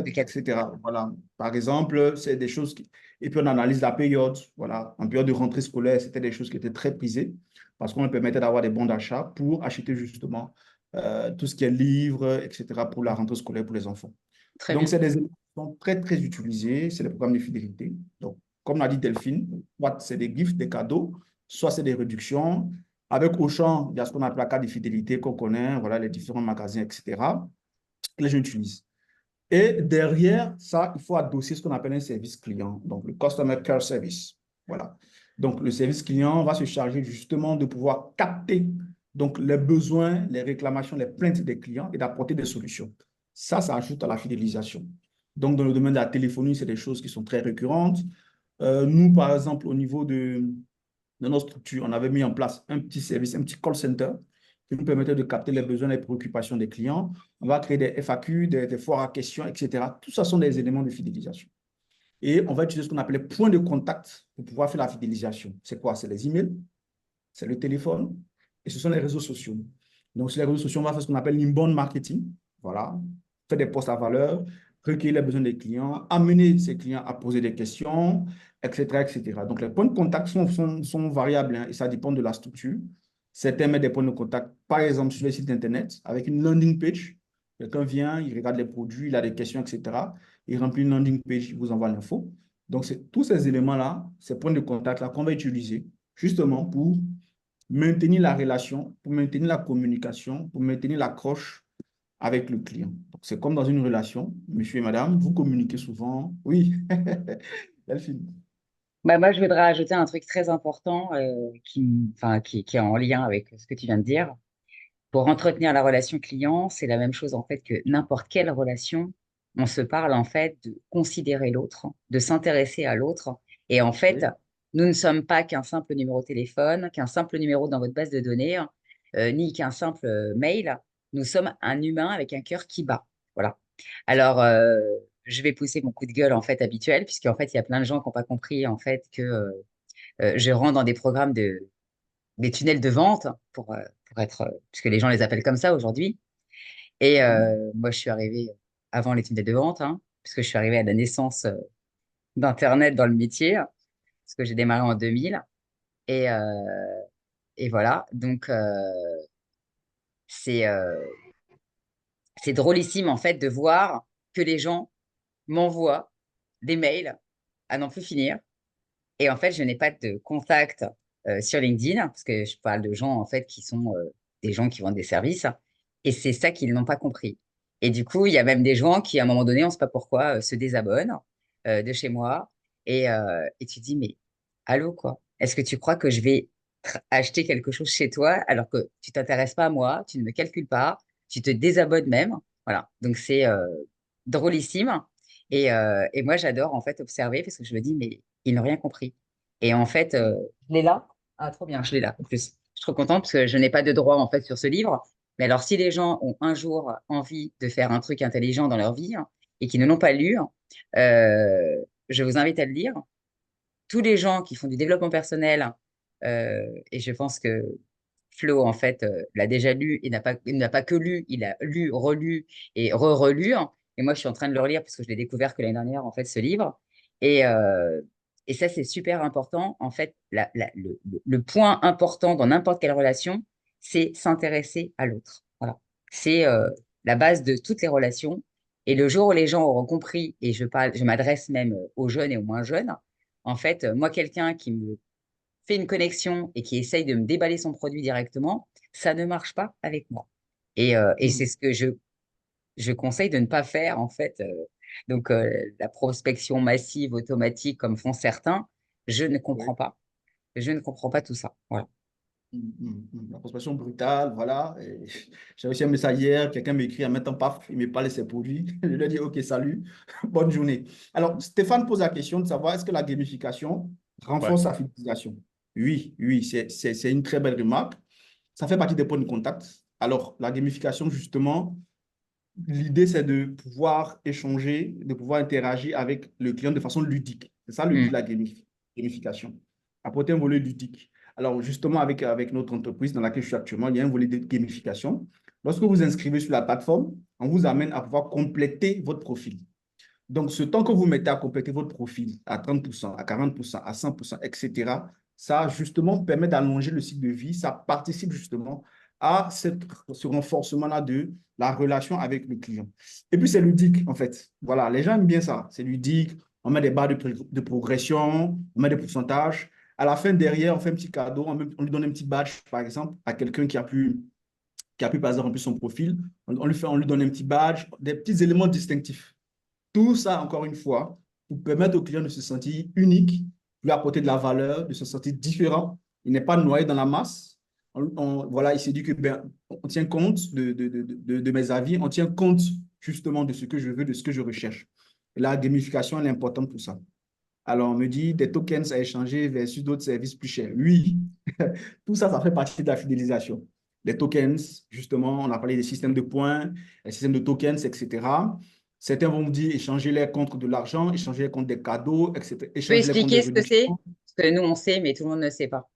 S2: de cadeaux.
S1: etc. Voilà. Par exemple, c'est des choses qui... Et puis, on analyse la période. Voilà. En période de rentrée scolaire, c'était des choses qui étaient très prisées parce qu'on nous permettait d'avoir des bons d'achat pour acheter justement tout ce qui est livres, etc. pour la rentrée scolaire pour les enfants.
S2: Très
S1: Donc,
S2: bien.
S1: c'est des éléments qui sont très, très utilisés. C'est les programmes de fidélité. Donc, comme l'a dit Delphine, soit c'est des gifts, des cadeaux, soit c'est des réductions. Avec Auchan, il y a ce qu'on appelle la carte de fidélité qu'on connaît, voilà, les différents magasins, etc. Les gens utilisent. Et derrière ça, il faut adosser ce qu'on appelle un service client, donc le Customer Care Service. Voilà. Donc, le service client va se charger justement de pouvoir capter donc, les besoins, les réclamations, les plaintes des clients et d'apporter des solutions. Ça ajoute à la fidélisation. Donc, dans le domaine de la téléphonie, c'est des choses qui sont très récurrentes. Nous, par exemple, au niveau de notre structure, on avait mis en place un petit service, un petit call center qui nous permettait de capter les besoins, les préoccupations des clients. On va créer des FAQ, des foires à questions, etc. Tout ça sont des éléments de fidélisation. Et on va utiliser ce qu'on appelle les points de contact pour pouvoir faire la fidélisation. C'est quoi? C'est les emails, c'est le téléphone et ce sont les réseaux sociaux. Donc, sur les réseaux sociaux, on va faire ce qu'on appelle l'inbound marketing. Voilà. Faire des posts à valeur, recueillir les besoins des clients, amener ces clients à poser des questions, etc., etc. Donc, les points de contact sont variables hein, et ça dépend de la structure. Certains mettent des points de contact, par exemple, sur les sites Internet avec une landing page. Quelqu'un vient, il regarde les produits, il a des questions, etc. Il remplit une landing page, il vous envoie l'info. Donc, c'est tous ces éléments-là, ces points de contact-là qu'on va utiliser justement pour maintenir la relation, pour maintenir la communication, pour maintenir l'accroche avec le client. Donc, c'est comme dans une relation, monsieur et madame, vous communiquez souvent. Oui, Delphine.
S2: Bah, moi, je voudrais ajouter un truc très important enfin, qui est en lien avec ce que tu viens de dire. Pour entretenir la relation client, c'est la même chose en fait que n'importe quelle relation. On se parle en fait de considérer l'autre, de s'intéresser à l'autre. Et en fait,
S1: Oui,
S2: nous ne sommes pas qu'un simple numéro de téléphone, qu'un simple numéro dans votre base de données, ni qu'un simple mail. Nous sommes un humain avec un cœur qui bat. Voilà. Alors, je vais pousser mon coup de gueule en fait habituel, puisqu'en fait, il y a plein de gens qui n'ont pas compris en fait que je rentre dans des programmes des tunnels de vente pour être, puisque les gens les appellent comme ça aujourd'hui. Et moi, je suis arrivée avant les tunnels de vente, hein, puisque je suis arrivée à la naissance d'Internet dans le métier, parce que j'ai démarré en 2000. Et, euh, et voilà, donc c'est c'est drôlissime en fait de voir que les gens m'envoient des mails à n'en plus finir. Et en fait, je n'ai pas de contact sur LinkedIn, parce que je parle de gens en fait qui sont des gens qui vendent des services. Et c'est ça qu'ils n'ont pas compris. Et du coup, il y a même des gens qui, à un moment donné, on ne sait pas pourquoi, se désabonnent de chez moi. Et tu te dis, mais allô, quoi? Est-ce que tu crois que je vais acheter quelque chose chez toi alors que tu t'intéresses pas à moi, tu ne me calcules pas, tu te désabonnes même? Voilà. Donc, c'est drôlissime. Et moi, j'adore en fait observer parce que je me dis, mais ils n'ont rien compris. Et en fait, je l'ai là. Ah, trop bien, je l'ai là en plus. trop contente parce que je n'ai pas de droit en fait sur ce livre. Mais alors, si les gens ont un jour envie de faire un truc intelligent dans leur vie et qui ne l'ont pas lu, euh, je vous invite à le lire. Tous les gens qui font du développement personnel, et je pense que Flo, en fait, l'a déjà lu et il n'a pas que lu, il a lu, relu et re-relu. Et moi, je suis en train de le relire parce que je l'ai découvert que l'année dernière, en fait, ce livre. Et, euh, et ça, c'est super important. En fait, le point important dans n'importe quelle relation, c'est s'intéresser à l'autre. Voilà. C'est la base de toutes les relations. Et le jour où les gens auront compris, et je m'adresse même aux jeunes et aux moins jeunes, en fait, moi, quelqu'un qui me fait une connexion et qui essaye de me déballer son produit directement, ça ne marche pas avec moi. Et c'est ce que je conseille de ne pas faire, en fait. Donc, la prospection massive, automatique, comme font certains, je ne
S1: Oui.
S2: comprends pas. Je ne comprends pas tout ça. Voilà.
S1: La prospection brutale, voilà. J'ai reçu un message hier, quelqu'un m'écrit en même temps, paf, il me parle de ses produits. Je lui ai dit, OK, salut, bonne journée. Alors, Stéphane pose la question de savoir est-ce que la gamification
S3: Ouais.
S1: renforce la fidélisation? Oui, oui, c'est une très belle remarque. Ça fait partie des points de contact. Alors, la gamification, justement, l'idée, c'est de pouvoir échanger, de pouvoir interagir avec le client de façon ludique. C'est ça le but de
S2: Mm.
S1: la gamification. Apporter un volet ludique. Alors, justement, avec notre entreprise dans laquelle je suis actuellement, il y a un volet de gamification. Lorsque vous inscrivez sur la plateforme, on vous amène à pouvoir compléter votre profil. Donc, ce temps que vous mettez à compléter votre profil à 30%, à 40%, à 100%, etc., ça, justement, permet d'allonger le cycle de vie. Ça participe justement à ce renforcement-là de la relation avec le client. Et puis, c'est ludique, en fait. Voilà, les gens aiment bien ça. C'est ludique. On met des barres de progression, on met des pourcentages. À la fin, derrière, on fait un petit cadeau, on lui donne un petit badge, par exemple, à quelqu'un qui a pu, par exemple, remplir son profil. On lui donne un petit badge, des petits éléments distinctifs. Tout ça, encore une fois, pour permettre au client de se sentir unique, lui apporter de la valeur, de se sentir différent. Il n'est pas noyé dans la masse. Voilà, il s'est dit que ben, on tient compte de mes avis, on tient compte justement de ce que je veux, de ce que je recherche. Et la gamification, elle est importante pour ça. Alors, on me dit des tokens à échanger versus d'autres services plus chers. Oui, tout ça, ça fait partie de la fidélisation. Les tokens, justement, on a parlé des systèmes de points, les systèmes de tokens, etc. Certains vont me dire échanger-les contre de l'argent, échanger-les contre des cadeaux, etc.
S2: Tu peux
S1: Échanger-les contre des
S2: expliquer ce que c'est?
S1: réductions.
S2: Parce que nous, on sait, mais tout le monde ne sait pas.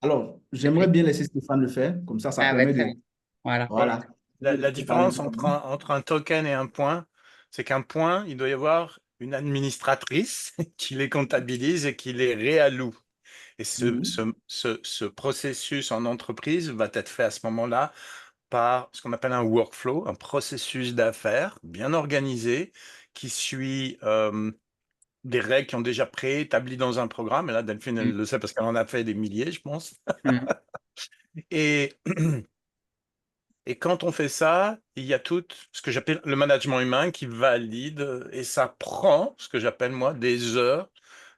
S1: Alors,
S2: S'il te
S1: j'aimerais
S2: plaît.
S1: bien laisser Stéphane le faire, comme ça
S2: Ah ouais,
S1: permet
S2: très
S1: de…
S2: bien. Voilà.
S3: Bon,
S1: Voilà.
S3: la
S1: De parler
S3: différence
S1: de…
S3: entre un token et un point, c'est qu'un point, il doit y avoir une administratrice qui les comptabilise et qui les réalloue. Et
S1: Mhm.
S3: ce processus en entreprise va être fait à ce moment-là par ce qu'on appelle un workflow, un processus d'affaires bien organisé qui suit des règles qui ont déjà préétablies dans un programme. Et là, Delphine,
S2: Mm.
S3: elle le sait parce qu'elle en a fait des milliers, je pense.
S2: Mm.
S3: Et, et quand on fait ça, il y a tout ce que j'appelle le management humain qui valide et ça prend ce que j'appelle moi des heures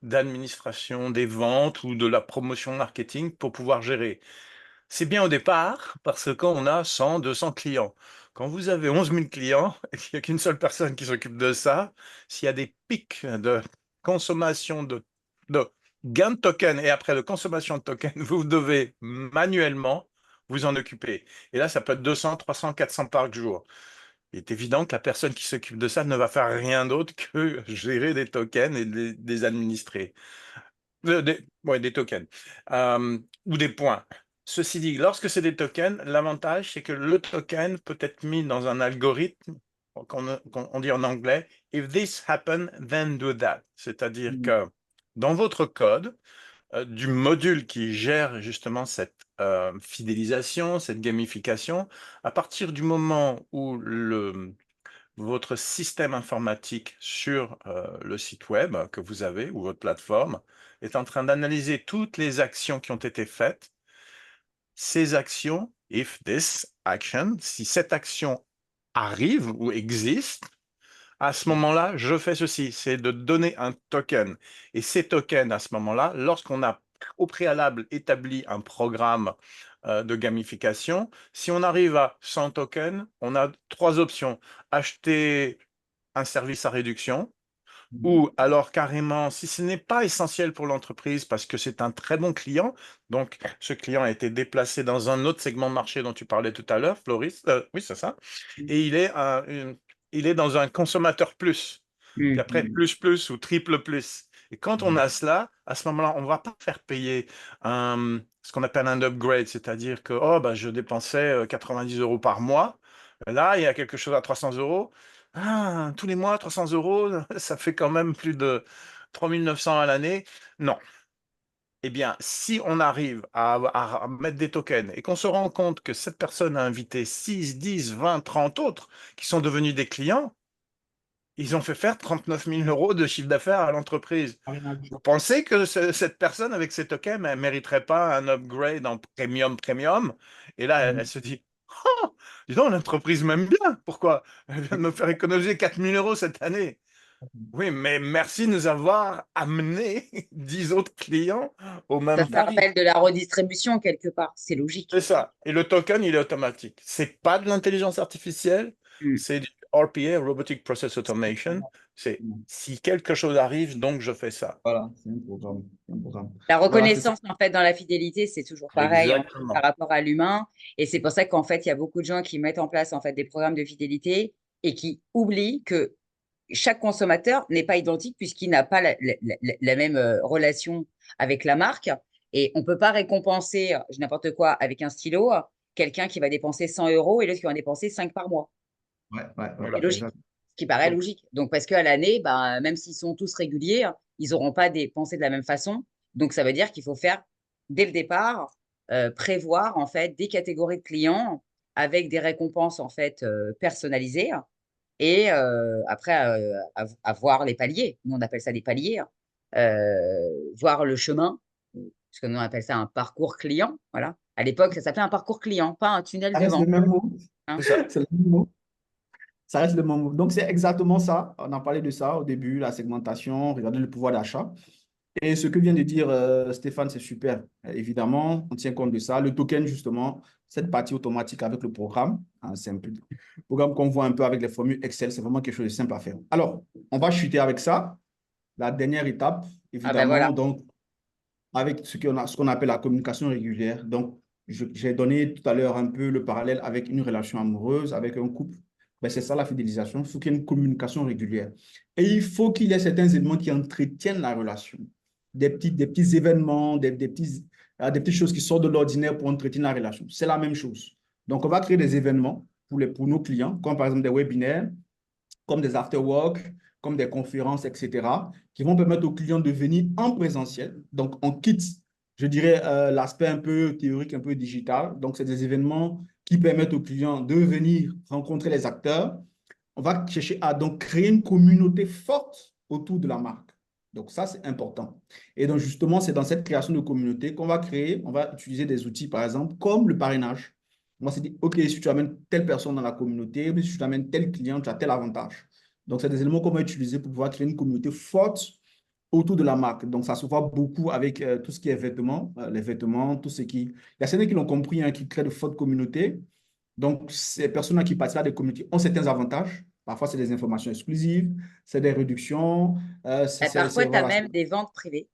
S3: d'administration des ventes ou de la promotion marketing pour pouvoir gérer. C'est bien au départ parce qu'on a 100, 200 clients. Quand vous avez 11 000 clients et qu'il n'y a qu'une seule personne qui s'occupe de ça, s'il y a des pics de consommation de gain de tokens et après de consommation de tokens, vous devez manuellement vous en occuper. Et là, ça peut être 200, 300, 400 par jour. Il est évident que la personne qui s'occupe de ça ne va faire rien d'autre que gérer des tokens et des administrer. Ouais, des tokens ou des points. Ceci dit, lorsque c'est des tokens, l'avantage, c'est que le token peut être mis dans un algorithme qu'on dit en anglais, if this happen, then do that. C'est-à-dire
S1: Mhm.
S3: que dans votre code, du module qui gère justement cette fidélisation, cette gamification, à partir du moment où votre système informatique sur le site web que vous avez ou votre plateforme est en train d'analyser toutes les actions qui ont été faites. Ces actions, if this action, si cette action arrive ou existe, à ce moment-là, je fais ceci, c'est de donner un token. Et ces tokens, à ce moment-là, lorsqu'on a au préalable établi un programme de gamification, si on arrive à 100 tokens, on a trois options. Acheter un service à réduction, Ou alors carrément, si ce n'est pas essentiel pour l'entreprise parce que c'est un très bon client, donc ce client a été déplacé dans un autre segment de marché dont tu parlais tout à l'heure, Floris, oui, c'est ça, et il est dans un consommateur plus, puis après
S2: Mhm.
S3: plus plus ou triple plus. Et quand on a cela, à ce moment-là, on ne va pas faire payer ce qu'on appelle un upgrade, c'est-à-dire que oh, bah, je dépensais 90 euros par mois, là, il y a quelque chose à 300 euros. Ah, tous les mois, 300 euros, ça fait quand même plus de 3900 à l'année. Non. Eh bien, si on arrive à mettre des tokens et qu'on se rend compte que cette personne a invité 6, 10, 20, 30 autres qui sont devenus des clients, ils ont fait faire 39 000 euros de chiffre d'affaires à l'entreprise. Vous pensez que cette personne avec ces tokens, elle ne mériterait pas un upgrade en premium? Et là, elle se dit, oh, dis donc, l'entreprise m'aime bien. Pourquoi? Elle vient de me faire économiser 4 000 euros cette année. Oui, mais merci de nous avoir amené 10 autres clients au
S2: Ça
S3: même tarif.
S2: s'appelle de la redistribution quelque part, c'est logique.
S3: C'est ça. Et le token, il est automatique. C'est pas de l'intelligence artificielle,
S2: Mm.
S3: c'est du RPA, Robotic Process Automation. C'est si quelque chose arrive, donc je fais ça.
S1: Voilà, c'est un programme. C'est un programme.
S2: La
S1: Voilà, c'est ça.
S2: reconnaissance, en fait, dans la fidélité, c'est toujours pareil, en fait, par
S3: Exactement.
S2: rapport à l'humain. Et c'est pour ça qu'en fait, il y a beaucoup de gens qui mettent en place, en fait, des programmes de fidélité et qui oublient que chaque consommateur n'est pas identique puisqu'il n'a pas la même relation avec la marque. Et on ne peut pas récompenser, je dis n'importe quoi, avec un stylo, quelqu'un qui va dépenser 100 euros et l'autre qui va en dépenser 5 par mois.
S1: Ouais, ouais, ouais,
S2: C'est
S3: Voilà.
S2: logique.
S1: exact.
S2: Ce qui paraît
S3: Donc,
S2: logique. Donc, parce qu'à l'année, ben, même s'ils sont tous réguliers, ils n'auront pas dépensé de la même façon. Donc, ça veut dire qu'il faut faire, dès le départ, prévoir, en fait, des catégories de clients avec des récompenses, en fait, personnalisées. Et après, à voir les paliers. Nous, on appelle ça des paliers. Voir le chemin, parce que nous, on appelle ça un parcours client. Voilà. À l'époque, ça s'appelait un parcours client, pas un tunnel
S1: Ça
S2: de
S1: reste le
S2: vente.
S1: même mot.
S2: Hein.
S3: c'est ça.
S1: C'est le même mot. Ça reste le même mot. Donc, c'est exactement ça. On a parlé de ça au début, la segmentation, regarder le pouvoir d'achat. Et ce que vient de dire Stéphane, c'est super. Évidemment, on tient compte de ça. Le token, justement, cette partie automatique avec le programme, hein, c'est un peu, le programme qu'on voit un peu avec les formules Excel, c'est vraiment quelque chose de simple à faire. Alors, on va chuter avec ça. La dernière étape,
S2: Ah ben
S1: évidemment,
S2: voilà.
S1: donc, avec ce qu'on appelle la communication régulière. Donc, j'ai donné tout à l'heure un peu le parallèle avec une relation amoureuse, avec un couple. Ben, c'est ça la fidélisation. Il faut qu'il y ait une communication régulière. Et il faut qu'il y ait certains éléments qui entretiennent la relation. Des petits événements, des petites choses qui sortent de l'ordinaire pour entretenir la relation. C'est la même chose. Donc, on va créer des événements pour nos clients, comme par exemple des webinaires, comme des after-work, comme des conférences, etc., qui vont permettre aux clients de venir en présentiel. Donc, on quitte, je dirais, l'aspect un peu théorique, un peu digital. Donc, c'est des événements qui permettent aux clients de venir rencontrer les acteurs. On va chercher à donc créer une communauté forte autour de la marque. Donc, ça, c'est important. Et donc, justement, c'est dans cette création de communauté qu'on va créer, on va utiliser des outils, par exemple, comme le parrainage. Moi, c'est dit, OK, si tu amènes telle personne dans la communauté, mais si tu amènes tel client, tu as tel avantage. Donc, c'est des éléments qu'on va utiliser pour pouvoir créer une communauté forte autour de la marque. Donc, ça se voit beaucoup avec tout ce qui est vêtements, les vêtements, tout ce qui... Il y a certains qui l'ont compris, hein, qui créent de fortes communautés. Donc, ces personnes qui participent à des communautés ont certains avantages. Parfois, c'est des informations exclusives, c'est des réductions,
S2: Et parfois, tu as
S1: voilà.
S2: même des ventes privées.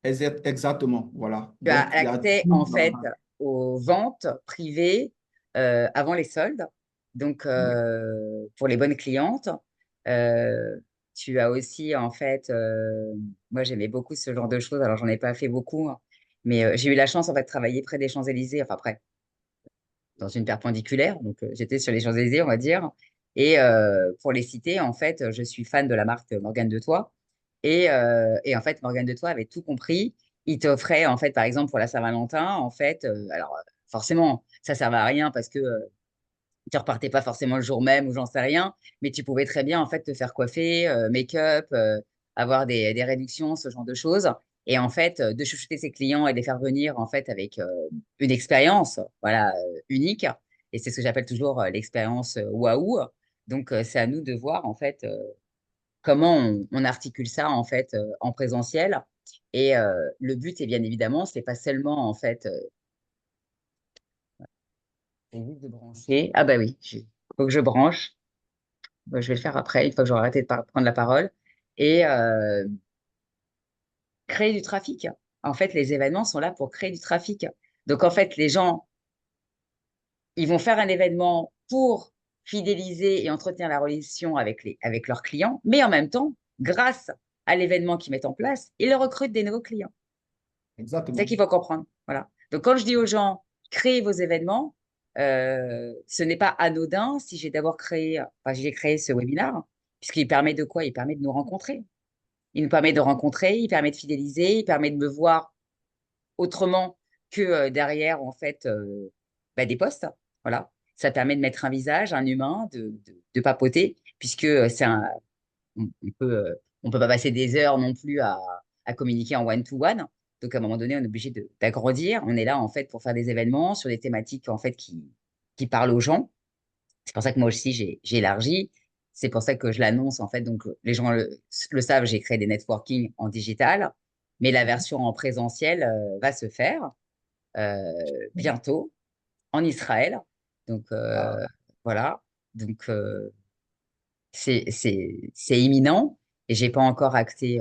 S1: Exactement, voilà.
S2: Tu as
S1: Donc, il y a
S2: accès,
S1: tout
S2: en fait,
S1: l'avantage.
S2: aux ventes privées avant les soldes. Donc,
S1: Oui.
S2: pour les bonnes clientes. Euh, Tu as aussi, en fait, moi, j'aimais beaucoup ce genre de choses. Alors, j'en ai pas fait beaucoup, hein, mais j'ai eu la chance, en fait, de travailler près des Champs-Élysées. Enfin, près, dans une perpendiculaire. Donc, j'étais sur les Champs-Élysées, on va dire. Et pour les citer, en fait, je suis fan de la marque Morgane de Toi. Et en fait, Morgane de Toi avait tout compris. Il t'offrait, en fait, par exemple, pour la Saint-Valentin, en fait, alors forcément, ça ne servait à rien parce que tu repartais pas forcément le jour même ou j'en sais rien, mais tu pouvais très bien, en fait, te faire coiffer, make-up, avoir des réductions, ce genre de choses. Et en fait, de chouchouter ses clients et de les faire venir, en fait, avec une expérience, voilà, unique. Et c'est ce que j'appelle toujours l'expérience waouh. Donc, c'est à nous de voir, en fait, comment on articule ça en fait en présentiel. Et le but est bien évidemment, c'est pas seulement en fait, c'est juste de brancher. Ah bah oui, il faut que je branche. Bah, je vais le faire après, une fois que j'aurai arrêté de prendre la parole. et créer du trafic. En fait, les événements sont là pour créer du trafic. Donc, en fait, les gens, ils vont faire un événement pour fidéliser et entretenir la relation avec leurs clients, mais en même temps, grâce à l'événement qu'ils mettent en place, ils recrutent des nouveaux clients. C'est ça
S1: Exactement.
S2: qu'il faut comprendre. Voilà. Donc, quand je dis aux gens, créez vos événements, ce n'est pas anodin si j'ai créé ce webinaire, puisqu'il permet de quoi? Il permet de nous rencontrer. Il nous permet de rencontrer, il permet de fidéliser, il permet de me voir autrement que derrière, en fait, des posts. Voilà. Ça permet de mettre un visage, un humain, de papoter, puisque on on peut pas passer des heures non plus à communiquer en one-to-one. Donc, à un moment donné, on est obligé d'agrandir. On est là, en fait, pour faire des événements sur des thématiques, en fait, qui parlent aux gens. C'est pour ça que moi aussi, j'ai élargi. C'est pour ça que je l'annonce, en fait. Donc, les gens le savent, j'ai créé des networking en digital, mais la version en présentiel va se faire bientôt en Israël. Donc,
S1: Ah,
S2: voilà. Donc, c'est imminent et j'ai pas encore acté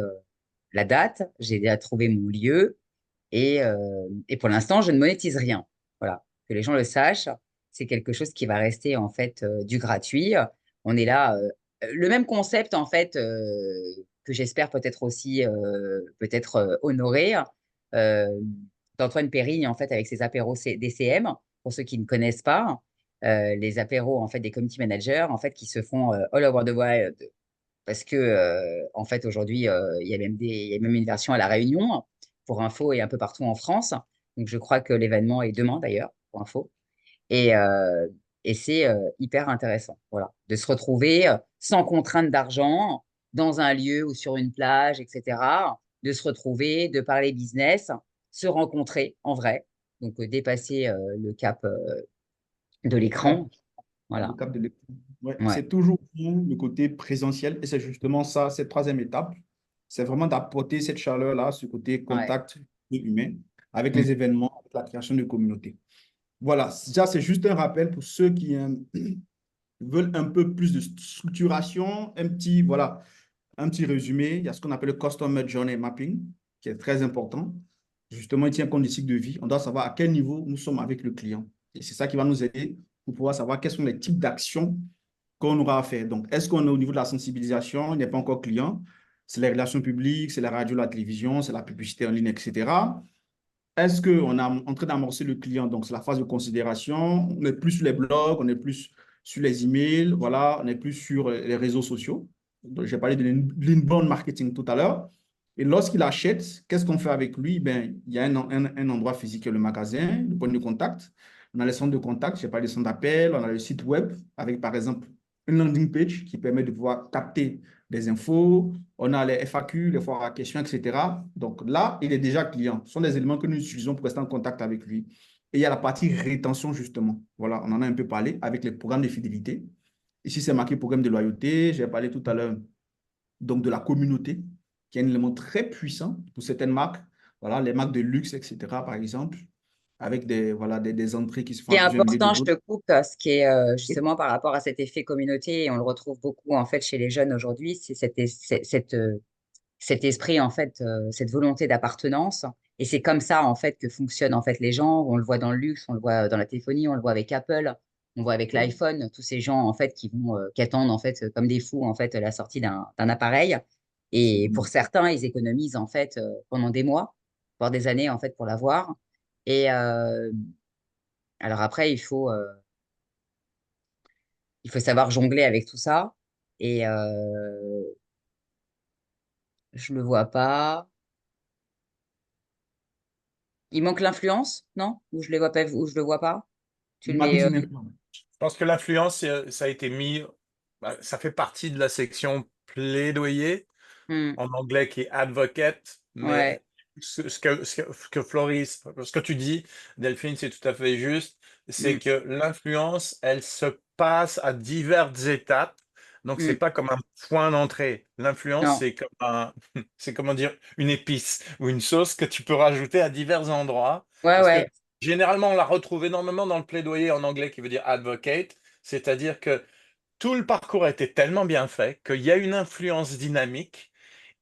S2: la date. J'ai déjà trouvé mon lieu et pour l'instant, je ne monétise rien. Voilà. Que les gens le sachent, c'est quelque chose qui va rester en fait du gratuit. On est là, le même concept en fait que j'espère peut-être aussi peut-être honorer euh, d'Antoine Périgne en fait avec ses apéros DCM. Pour ceux qui ne connaissent pas, les apéros en fait des community managers en fait qui se font all over the world parce que en fait aujourd'hui il y a même une version à La Réunion pour info et un peu partout en France. Donc je crois que l'événement est demain d'ailleurs pour info et c'est hyper intéressant voilà de se retrouver sans contrainte d'argent dans un lieu ou sur une plage etc. De se retrouver, de parler business, se rencontrer en vrai donc dépasser le cap de
S1: le cap,
S2: l'écran
S1: le
S2: voilà
S1: cap de l'école. Ouais,
S2: ouais.
S1: c'est toujours bien le côté présentiel et c'est justement ça, cette troisième étape. C'est vraiment d'apporter cette chaleur-là, ce côté
S2: Ouais.
S1: contact humain avec
S2: Mm.
S1: les événements, avec la création de communautés. Voilà, déjà, c'est juste un rappel pour ceux qui veulent un peu plus de structuration, voilà, un petit résumé. Il y a ce qu'on appelle le Customer Journey Mapping, qui est très important. Justement, il tient compte des cycles de vie. On doit savoir à quel niveau nous sommes avec le client. Et c'est ça qui va nous aider pour pouvoir savoir quels sont les types d'actions qu'on aura à faire. Donc, est-ce qu'on est au niveau de la sensibilisation? Il n'est pas encore client. C'est les relations publiques, c'est la radio, la télévision, c'est la publicité en ligne, etc. Est-ce qu'on est en train d'amorcer le client? Donc, c'est la phase de considération. On est plus sur les blogs, on est plus sur les emails, voilà, on est plus sur les réseaux sociaux. Donc, j'ai parlé de l'inbound marketing tout à l'heure. Et lorsqu'il achète, qu'est-ce qu'on fait avec lui? Ben, il y a un endroit physique, le magasin, le point de contact. On a les centres de contact, j'ai parlé des centres d'appel, on a le site web avec, par exemple, une landing page qui permet de pouvoir capter des infos, on a les FAQ, les foires à questions, etc. Donc là, il est déjà client. Ce sont des éléments que nous utilisons pour rester en contact avec lui. Et il y a la partie rétention, justement. Voilà, on en a un peu parlé avec les programmes de fidélité. Ici, c'est marqué programme de loyauté. J'ai parlé tout à l'heure donc de la communauté, qui est un élément très puissant pour certaines marques. Voilà, les marques de luxe, etc., par exemple, avec voilà, des entrées qui se font
S2: Qui est
S1: à plusieurs milliers
S2: important, je
S1: d'euros.
S2: te coupe, ce qui est justement par rapport à cet effet communauté, et on le retrouve beaucoup en fait chez les jeunes aujourd'hui, c'est cet esprit en fait, cette volonté d'appartenance. Et c'est comme ça en fait que fonctionnent en fait les gens. On le voit dans le luxe, on le voit dans la téléphonie, on le voit avec Apple, on le voit avec
S1: Oui.
S2: l'iPhone, tous ces gens en fait qui attendent en fait comme des fous en fait la sortie d'un appareil. Et pour
S1: Absolument.
S2: certains, ils économisent en fait pendant des mois, voire des années en fait pour l'avoir. Et alors après, il faut savoir jongler avec tout ça. Et je le vois pas. Il manque l'influence, non? Ou je le vois pas, ou je le vois pas? Tu
S1: Le
S2: le mets.
S1: marketing influence.
S3: Je pense que l'influence, ça a été mis, ça fait partie de la section plaidoyer,
S2: Hmm,
S3: en anglais qui est advocate,
S2: ouais.
S3: mais ce que Floris, ce que tu dis, Delphine, c'est tout à fait juste,
S2: Hmm,
S3: c'est que l'influence, elle se passe à diverses étapes. Donc, c'est
S2: hmm,
S3: pas comme un point d'entrée. L'influence,
S2: non.
S3: c'est comme c'est comment dire, une épice ou une sauce que tu peux rajouter à divers endroits.
S2: Ouais,
S3: Parce que
S2: ouais.
S3: généralement, on la retrouve énormément dans le plaidoyer en anglais qui veut dire advocate, c'est-à-dire que tout le parcours a été tellement bien fait qu'il y a une influence dynamique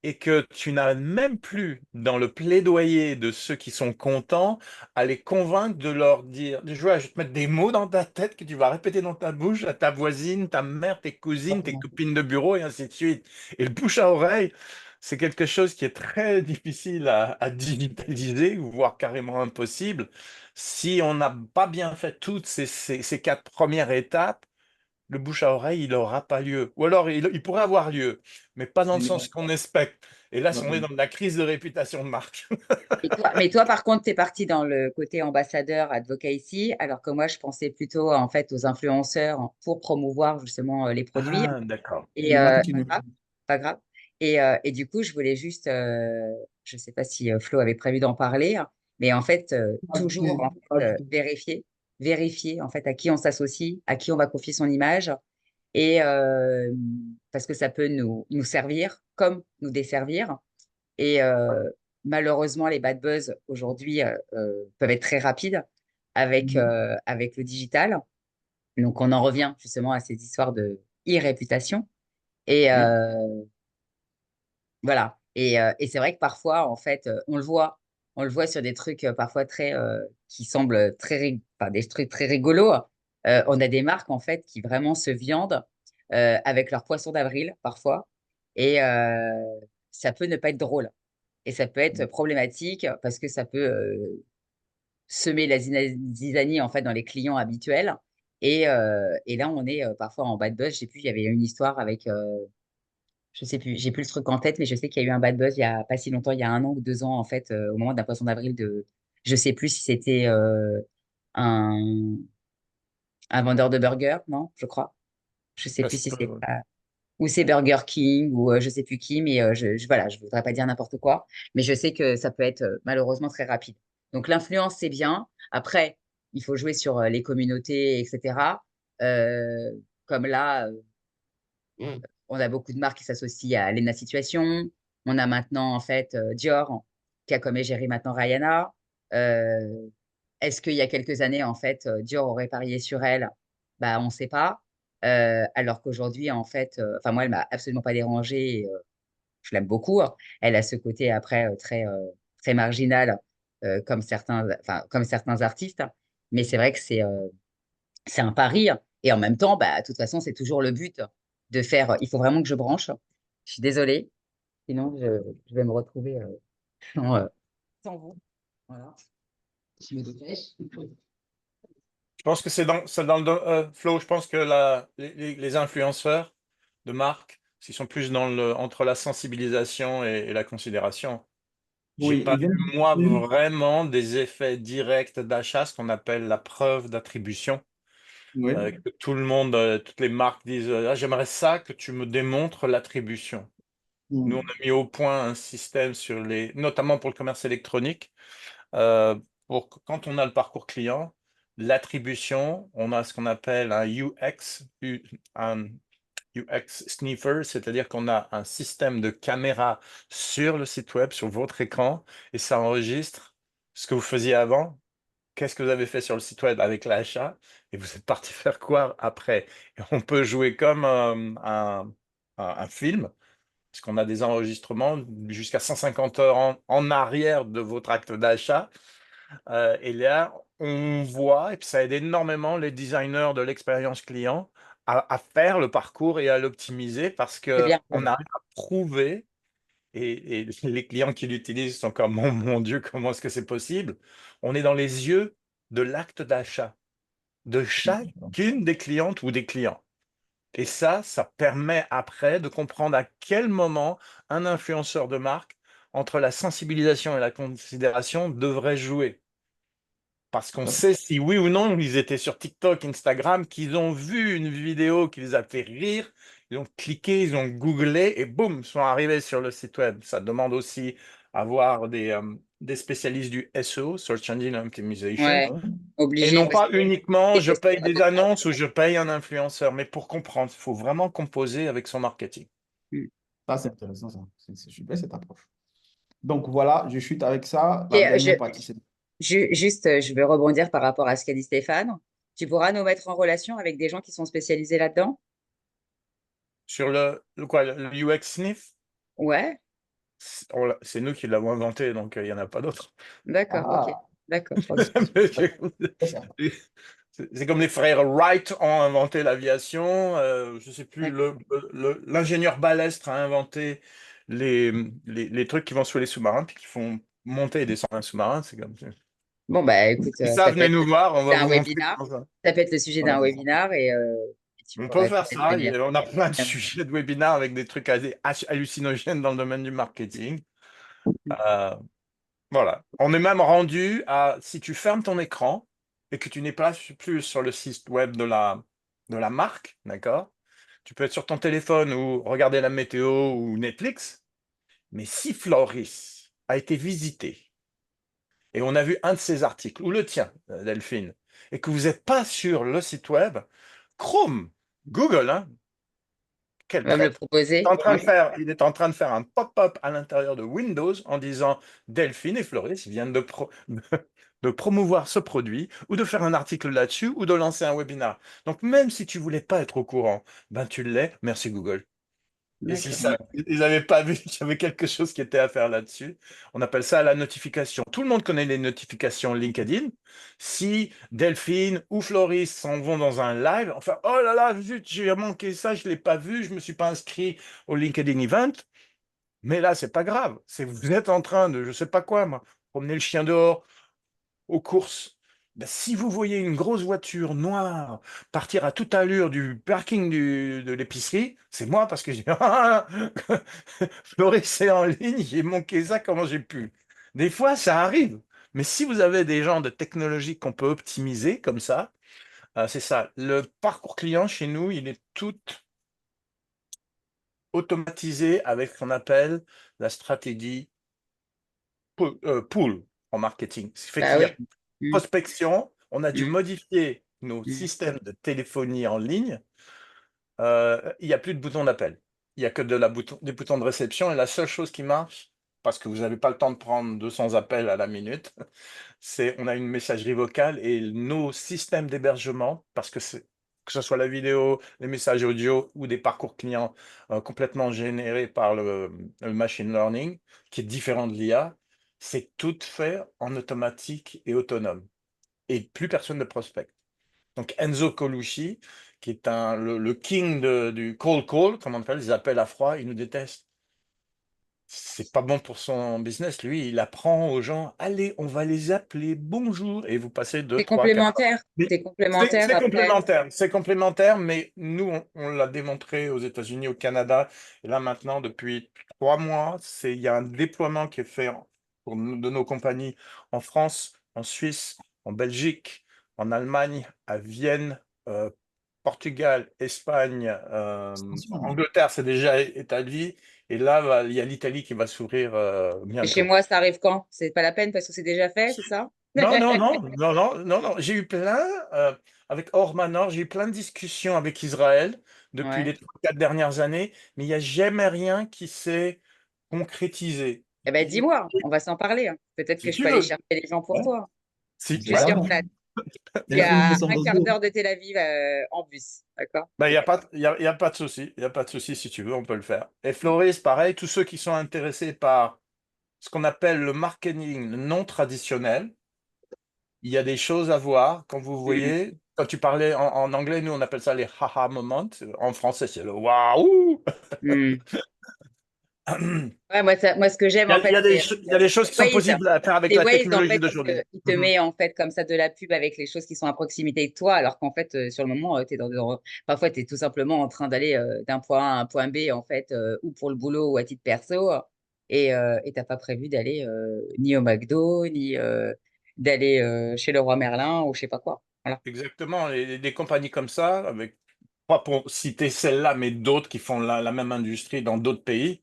S3: et que tu n'as même plus dans le plaidoyer de ceux qui sont contents à les convaincre de leur dire, je vais te mettre des mots dans ta tête que tu vas répéter dans ta bouche à ta voisine, ta mère, tes cousines, tes
S1: Exactement.
S3: copines de bureau et ainsi de suite. Et le bouche à oreille, c'est quelque chose qui est très difficile à digitaliser, voire carrément impossible. Si on n'a pas bien fait toutes ces quatre premières étapes, le bouche à oreille, il n'aura pas lieu. Ou alors, il pourrait avoir lieu, mais pas dans le sens qu'on espère. Et là, on est
S1: Exactement.
S3: dans la crise de réputation de marque.
S2: Mais toi, par contre, tu es parti dans le côté ambassadeur, advocacy, alors que moi, je pensais plutôt en fait aux influenceurs pour promouvoir justement les produits.
S3: Ah, d'accord.
S2: Et
S1: Le
S2: pas
S1: marketing.
S2: grave, pas grave. Et du coup, je voulais juste, je ne sais pas si Flo avait prévu d'en parler, hein, mais en fait,
S1: Pas du
S2: toujours en
S1: tout. Pas
S2: fait,
S1: du tout.
S2: vérifier en fait à qui on s'associe, à qui on va confier son image, et parce que ça peut nous servir comme nous desservir. Et malheureusement, les bad buzz aujourd'hui peuvent être très rapides
S1: Mhm.
S2: avec le digital. Donc, on en revient justement à ces histoires de e-réputation. Et
S1: Oui.
S2: voilà. Et c'est vrai que parfois, en fait, on le voit sur des trucs parfois très, qui semblent enfin, des trucs très rigolos. On a des marques, en fait, qui vraiment se viandent avec leur poisson d'avril, parfois. Et ça peut ne pas être drôle. Et ça peut être problématique parce que ça peut semer la zizanie, en fait, dans les clients habituels. Et là, on est parfois en bad buzz. Je sais plus, il y avait une histoire avec je sais plus, j'ai plus le truc en tête, mais je sais qu'il y a eu un bad buzz il y a pas si longtemps, il y a 1 an ou 2 ans, en fait, au moment d'un poisson d'avril de, je sais plus si c'était un, un vendeur de burgers, non, je crois. Je sais
S3: Ça
S2: plus
S3: se
S2: si
S3: peut,
S2: c'est
S3: ouais.
S2: pas, ou c'est Burger King ou je sais plus qui, mais voilà, je voudrais pas dire n'importe quoi, mais je sais que ça peut être malheureusement très rapide. Donc l'influence, c'est bien. Après, il faut jouer sur les communautés, etc. Euh, Comme là, on a beaucoup de marques qui s'associent à Lena Situation. On a maintenant, en fait, Dior qui a comme égérie maintenant Rihanna. Euh, Est-ce qu'il y a quelques années, en fait, Dior aurait parié sur elle? Bah, on ne sait pas. Alors qu'aujourd'hui, en fait, enfin, moi, elle m'a absolument pas dérangée. Je l'aime beaucoup, hein. Elle a ce côté, après, très marginal, comme certains artistes. Mais c'est vrai que c'est un pari. Et en même temps, bah, de toute façon, c'est toujours le but de faire. Il faut vraiment que je branche. Je suis désolée. Sinon, je vais me retrouver sans, sans vous. Voilà. Je me dépêche.
S3: Je pense que c'est dans Flo, je pense que les influenceurs de marque, ils sont plus entre la sensibilisation et la considération. J'ai
S1: Oui,
S3: pas
S1: ils viennent.
S3: vu, moi, vraiment des effets directs d'achat, ce qu'on appelle la preuve d'attribution.
S1: Oui.
S3: Que tout le monde, toutes les marques disent, ah, j'aimerais ça que tu me démontres l'attribution. Nous, on
S1: Mm.
S3: a mis au point un système notamment pour le commerce électronique, euh, pour que quand on a le parcours client, l'attribution, on a ce qu'on appelle un UX sniffer, c'est-à-dire qu'on a un système de caméra sur le site web, sur votre écran, et ça enregistre ce que vous faisiez avant. Qu'est-ce que vous avez fait sur le site web avec l'achat et vous êtes parti faire quoi après? Et on peut jouer comme un film, parce qu'on a des enregistrements jusqu'à 150 heures en arrière de votre acte d'achat. Et là, on voit, et puis ça aide énormément les designers de l'expérience client à faire le parcours et à l'optimiser parce
S2: C'est bien.
S3: qu'on arrive à prouver, et les clients qui l'utilisent sont comme, mon Dieu, comment est-ce que c'est possible? On est dans les yeux de l'acte d'achat de chacune des clientes ou des clients. Et ça permet après de comprendre à quel moment un influenceur de marque, entre la sensibilisation et la considération, devrait jouer. Parce qu'on sait si oui ou non ils étaient sur TikTok, Instagram, qu'ils ont vu une vidéo qui les a fait rire, ils ont cliqué, ils ont googlé et boum, sont arrivés sur le site web. Ça demande aussi avoir des spécialistes du SEO, Search Engine Optimization,
S2: Ouais,
S1: Ouais.
S3: et
S2: obligé
S3: non
S2: parce
S3: pas
S2: que
S3: uniquement je
S2: c'est
S3: paye des annonces ou je paye un influenceur, mais pour comprendre, il faut vraiment composer avec son marketing.
S1: Ça, c'est intéressant, ça. C'est super cette approche. Donc voilà, je chute avec ça. La
S2: Et
S1: dernière partie, c'est
S2: juste, je vais rebondir par rapport à ce qu'a dit Stéphane. Tu pourras nous mettre en relation avec des gens qui sont spécialisés là-dedans?
S3: Sur le UX Sniff,
S2: Ouais.
S3: C'est nous qui l'avons inventé, donc il n'y en a pas d'autres.
S2: D'accord, ok.
S1: Ah,
S2: D'accord, ok.
S1: c'est ça.
S3: C'est comme les frères Wright ont inventé l'aviation. Je sais plus,
S2: D'accord.
S3: l'ingénieur Balestre a inventé les trucs qui vont sous les sous-marins, puis qui font monter et descendre un sous-marin. C'est comme ça.
S2: Bon, bah écoute,
S3: Ça, venez nous voir, on va
S2: un
S3: vous montrer
S2: webinar.
S3: comment ça.
S2: Ça peut être le sujet
S1: Voilà,
S2: d'un
S1: c'est ça.
S2: webinar et tu
S3: On peut
S2: pourrais
S3: faire
S2: peut-être
S3: ça.
S2: venir.
S3: On a plein de
S2: Bien.
S3: sujets de webinaires avec des trucs assez hallucinogènes dans le domaine du marketing. Euh, Voilà. On est même rendu à, si tu fermes ton écran et que tu n'es pas plus sur le site web de la marque, d'accord? Tu peux être sur ton téléphone ou regarder la météo ou Netflix, mais si Floris a été visité et on a vu un de ses articles, ou le tien, Delphine, et que vous n'êtes pas sur le site web, Chrome, Google, hein, quel
S2: On va me le
S3: traître.
S2: proposer. Ouais.
S3: Il est en train de faire un pop-up à l'intérieur de Windows en disant Delphine et Floris viennent de promouvoir ce produit ou de faire un article là-dessus ou de lancer un webinar. Donc même si tu voulais pas être au courant, ben tu l'es, merci Google. Et si
S2: D'accord.
S3: ça, ils n'avaient pas vu qu'il y avait quelque chose qui était à faire là-dessus, on appelle ça la notification. Tout le monde connaît les notifications LinkedIn. Si Delphine ou Floris s'en vont dans un live, enfin, oh là là, zut, j'ai manqué ça, je ne l'ai pas vu, je ne me suis pas inscrit au LinkedIn Event. Mais là, c'est pas grave. C'est vous êtes en train de, je sais pas quoi, moi, promener le chien dehors, aux courses. Ben, si vous voyez une grosse voiture noire partir à toute allure du parking de l'épicerie, c'est moi parce que j'ai Floris c'est en ligne, j'ai manqué ça, comment j'ai pu. Des fois, ça arrive. Mais si vous avez des gens de technologie qu'on peut optimiser comme ça, c'est ça. Le parcours client chez nous, il est tout automatisé avec ce qu'on appelle la stratégie pull en marketing. Ce qui fait
S2: Bah
S3: qu'il y a
S2: oui. Mm,
S3: prospection, on a dû
S2: mm,
S3: modifier nos
S2: mm.
S3: systèmes de téléphonie en ligne. Il n'y a plus de bouton d'appel. Il n'y a que des boutons de réception. Et la seule chose qui marche, parce que vous n'avez pas le temps de prendre 200 appels à la minute, c'est on a une messagerie vocale et nos systèmes d'hébergement, parce que que ce soit la vidéo, les messages audio ou des parcours clients complètement générés par le machine learning, qui est différent de l'IA, c'est tout fait en automatique et autonome. Et plus personne ne prospecte. Donc Enzo Colucci, qui est le king du cold call, comme on appelle, les appels à froid, il nous déteste. C'est pas bon pour son business. Lui, il apprend aux gens, allez, on va les appeler, bonjour, et vous passez 2,
S2: C'est
S3: 3, 4 heures.
S2: complémentaire.
S3: Mais
S2: C'est complémentaire après.
S3: c'est complémentaire, mais nous, on l'a démontré aux États-Unis, au Canada, et là maintenant, depuis 3 mois, il y a un déploiement qui est fait de nos compagnies en France, en Suisse, en Belgique, en Allemagne, à Vienne, euh, Portugal, Espagne,
S1: Attention.
S3: Angleterre, c'est déjà établi. Et là, il y a l'Italie qui va s'ouvrir
S2: Et chez
S3: bientôt.
S2: moi, ça arrive quand? C'est pas la peine parce que c'est déjà fait, c'est ça?
S3: Non, non, non, non, non, non, non. J'ai eu plein, avec Or Manor, j'ai eu plein de discussions avec Israël depuis
S2: Ouais.
S3: les 4 dernières années, mais il n'y a jamais rien qui s'est concrétisé.
S2: Eh ben dis-moi, on va s'en parler, hein. Peut-être que
S3: Si
S2: je
S3: tu
S2: peux aller
S3: veux.
S2: chercher les gens pour
S1: Ouais.
S2: toi.
S3: Si,
S2: Je suis
S3: bah,
S2: sur
S1: Voilà.
S2: place. Je suis
S1: Delphine, nous
S2: à
S1: sommes
S2: un
S1: au
S2: quart
S1: zoo.
S2: d'heure de Tel Aviv en bus. D'accord?
S3: il n'y a pas, y a pas de souci. Il n'y a pas de souci. Si tu veux, on peut le faire. Et Floris, pareil, tous ceux qui sont intéressés par ce qu'on appelle le marketing non traditionnel, il y a des choses à voir quand vous
S2: Mm,
S3: voyez, quand tu parlais en anglais, nous on appelle ça les haha moments. En français, c'est le waouh.
S2: mm. Ouais, moi, ce que j'aime, en fait,
S3: Il y a des choses qui sont
S2: Waze.
S3: possibles à faire avec
S2: C'est
S3: la
S2: Waze, en
S3: technologie
S2: fait,
S3: d'aujourd'hui.
S2: il te
S3: Mhm.
S2: met, en fait, comme ça, de la pub avec les choses qui sont à proximité de toi, alors qu'en fait, sur le moment, parfois, tu es tout simplement en train d'aller d'un point A à un point B, en fait, ou pour le boulot ou à titre perso, et t'as pas prévu d'aller ni au McDo, ni d'aller chez le roi Merlin ou je sais pas quoi. Voilà.
S3: Exactement. Des compagnies comme ça, avec, pas pour citer celle-là, mais d'autres qui font la même industrie dans d'autres pays,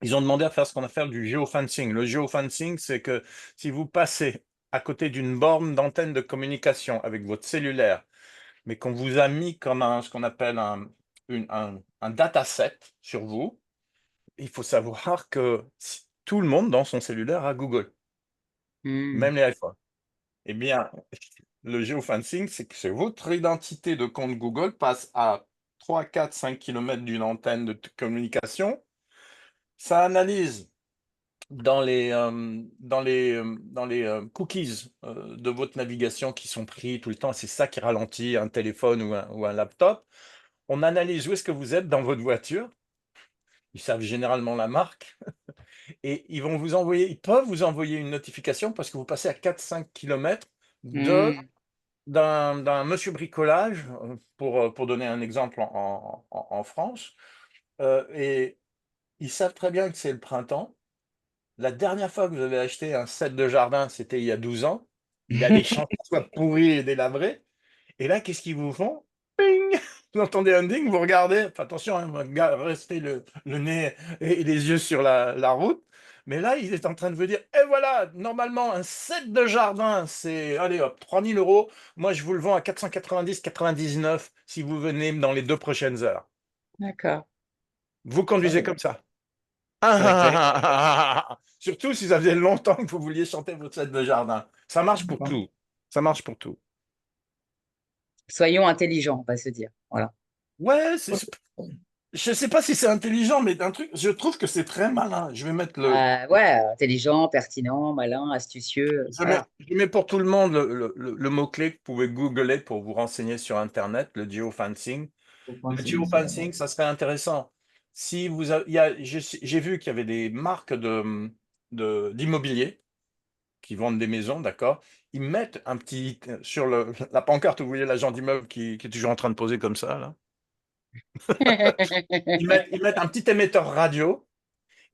S3: ils ont demandé à faire ce qu'on appelle du geofencing. Le geofencing, c'est que si vous passez à côté d'une borne d'antenne de communication avec votre cellulaire, mais qu'on vous a mis comme ce qu'on appelle un dataset sur vous, il faut savoir que tout le monde dans son cellulaire a Google,
S2: Mm.
S3: même les iPhones. Eh bien, le geofencing, c'est que votre identité de compte Google passe à 3, 4, 5 km d'une antenne de communication. Ça analyse dans les cookies de votre navigation qui sont pris tout le temps. C'est ça qui ralentit un téléphone ou un laptop. On analyse où est-ce que vous êtes dans votre voiture. Ils savent généralement la marque. Et ils peuvent vous envoyer une notification parce que vous passez à 4-5 km
S2: Hmm.
S3: d'un monsieur bricolage, pour donner un exemple en France. Et ils savent très bien que c'est le printemps. La dernière fois que vous avez acheté un set de jardin, c'était il y a 12 ans. Il y a des chances qu'il soit pourri et délabré. Et là, qu'est-ce qu'ils vous font? Ping! Vous entendez un ding, vous regardez. Enfin, attention, hein, restez le nez et les yeux sur la route. Mais là, il est en train de vous dire, et voilà, normalement, un set de jardin, c'est, allez hop, 3 000 euros. Moi, je vous le vends à 490,99 si vous venez dans les 2 prochaines heures.
S2: D'accord.
S3: Vous
S1: Ça,
S3: conduisez
S1: c'est
S3: comme ça.
S1: c'est intéressant.
S3: Surtout si ça faisait longtemps que vous vouliez chanter votre set de jardin. Ça marche pour
S1: D'accord.
S3: tout. Ça marche pour tout.
S2: Soyons intelligents, on va se dire. Voilà.
S3: Ouais, je sais pas si c'est intelligent, mais un truc, je trouve que c'est très malin. Je vais mettre
S2: Ouais, intelligent, pertinent, malin, astucieux. Voilà.
S3: je mets pour tout le monde le mot-clé que vous pouvez googler pour vous renseigner sur Internet, le geofencing.
S1: Faut
S3: Le
S1: penser, c'est
S3: geofencing, ça serait intéressant. Si vous a- il y a, j'ai vu qu'il y avait des marques d'immobilier qui vendent des maisons, d'accord? Ils mettent un petit, sur la pancarte, vous voyez l'agent d'immeuble qui est toujours en train de poser comme ça, là. Ils mettent un petit émetteur radio.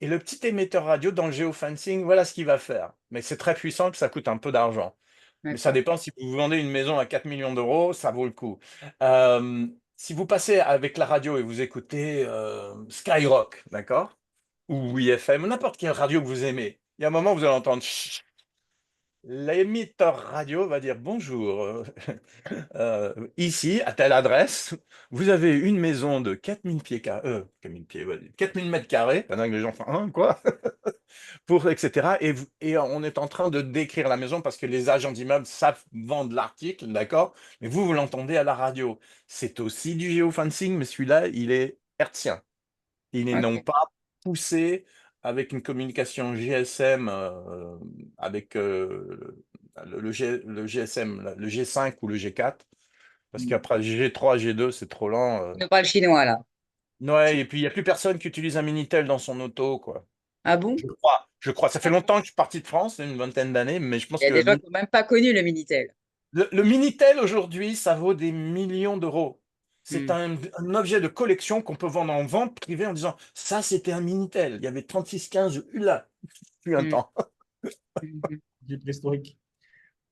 S3: Et le petit émetteur radio dans le géofencing, voilà ce qu'il va faire. Mais c'est très puissant, que ça coûte un peu d'argent. Mais ça
S2: D'accord.
S3: dépend si vous vendez une maison à 4 millions d'euros, ça vaut le coup. Euh, Si vous passez avec la radio et vous écoutez Skyrock, d'accord? Ou IFM, ou n'importe quelle radio que vous aimez, il y a un moment où vous allez entendre chut. L'émetteur radio va dire bonjour. Ici, à telle adresse, vous avez une maison de 4000 pieds carrés, 4000 pieds, ouais, 4000 mètres carrés, pendant que les gens font, hein, quoi? Pour, etc. Et on est en train de décrire la maison parce que les agents d'immeubles savent vendre l'article, d'accord? Mais vous l'entendez à la radio. C'est aussi du géofencing, mais celui-là, il est hertzien. Il est non
S2: Ok.
S3: pas poussé avec une communication GSM, avec le GSM, le G5 ou le G4, parce qu'après G3, G2, c'est trop lent.
S2: Tu nous parles chinois, là.
S3: Ouais, et puis il n'y a plus personne qui utilise un Minitel dans son auto, quoi.
S2: Ah bon?
S3: Je crois. Je crois. Ça fait longtemps que je suis parti de France, une vingtaine d'années, mais je pense
S2: Il y a
S3: que
S2: des gens qui n'ont même pas connu le Minitel.
S3: le Minitel aujourd'hui, ça vaut des millions d'euros. C'est
S2: Hmm.
S3: un objet de collection qu'on peut vendre en vente privée en disant ça, c'était un Minitel. Il y avait 3615 là, plus un
S2: Hmm.
S3: temps.
S2: Mhm.
S1: du préhistorique.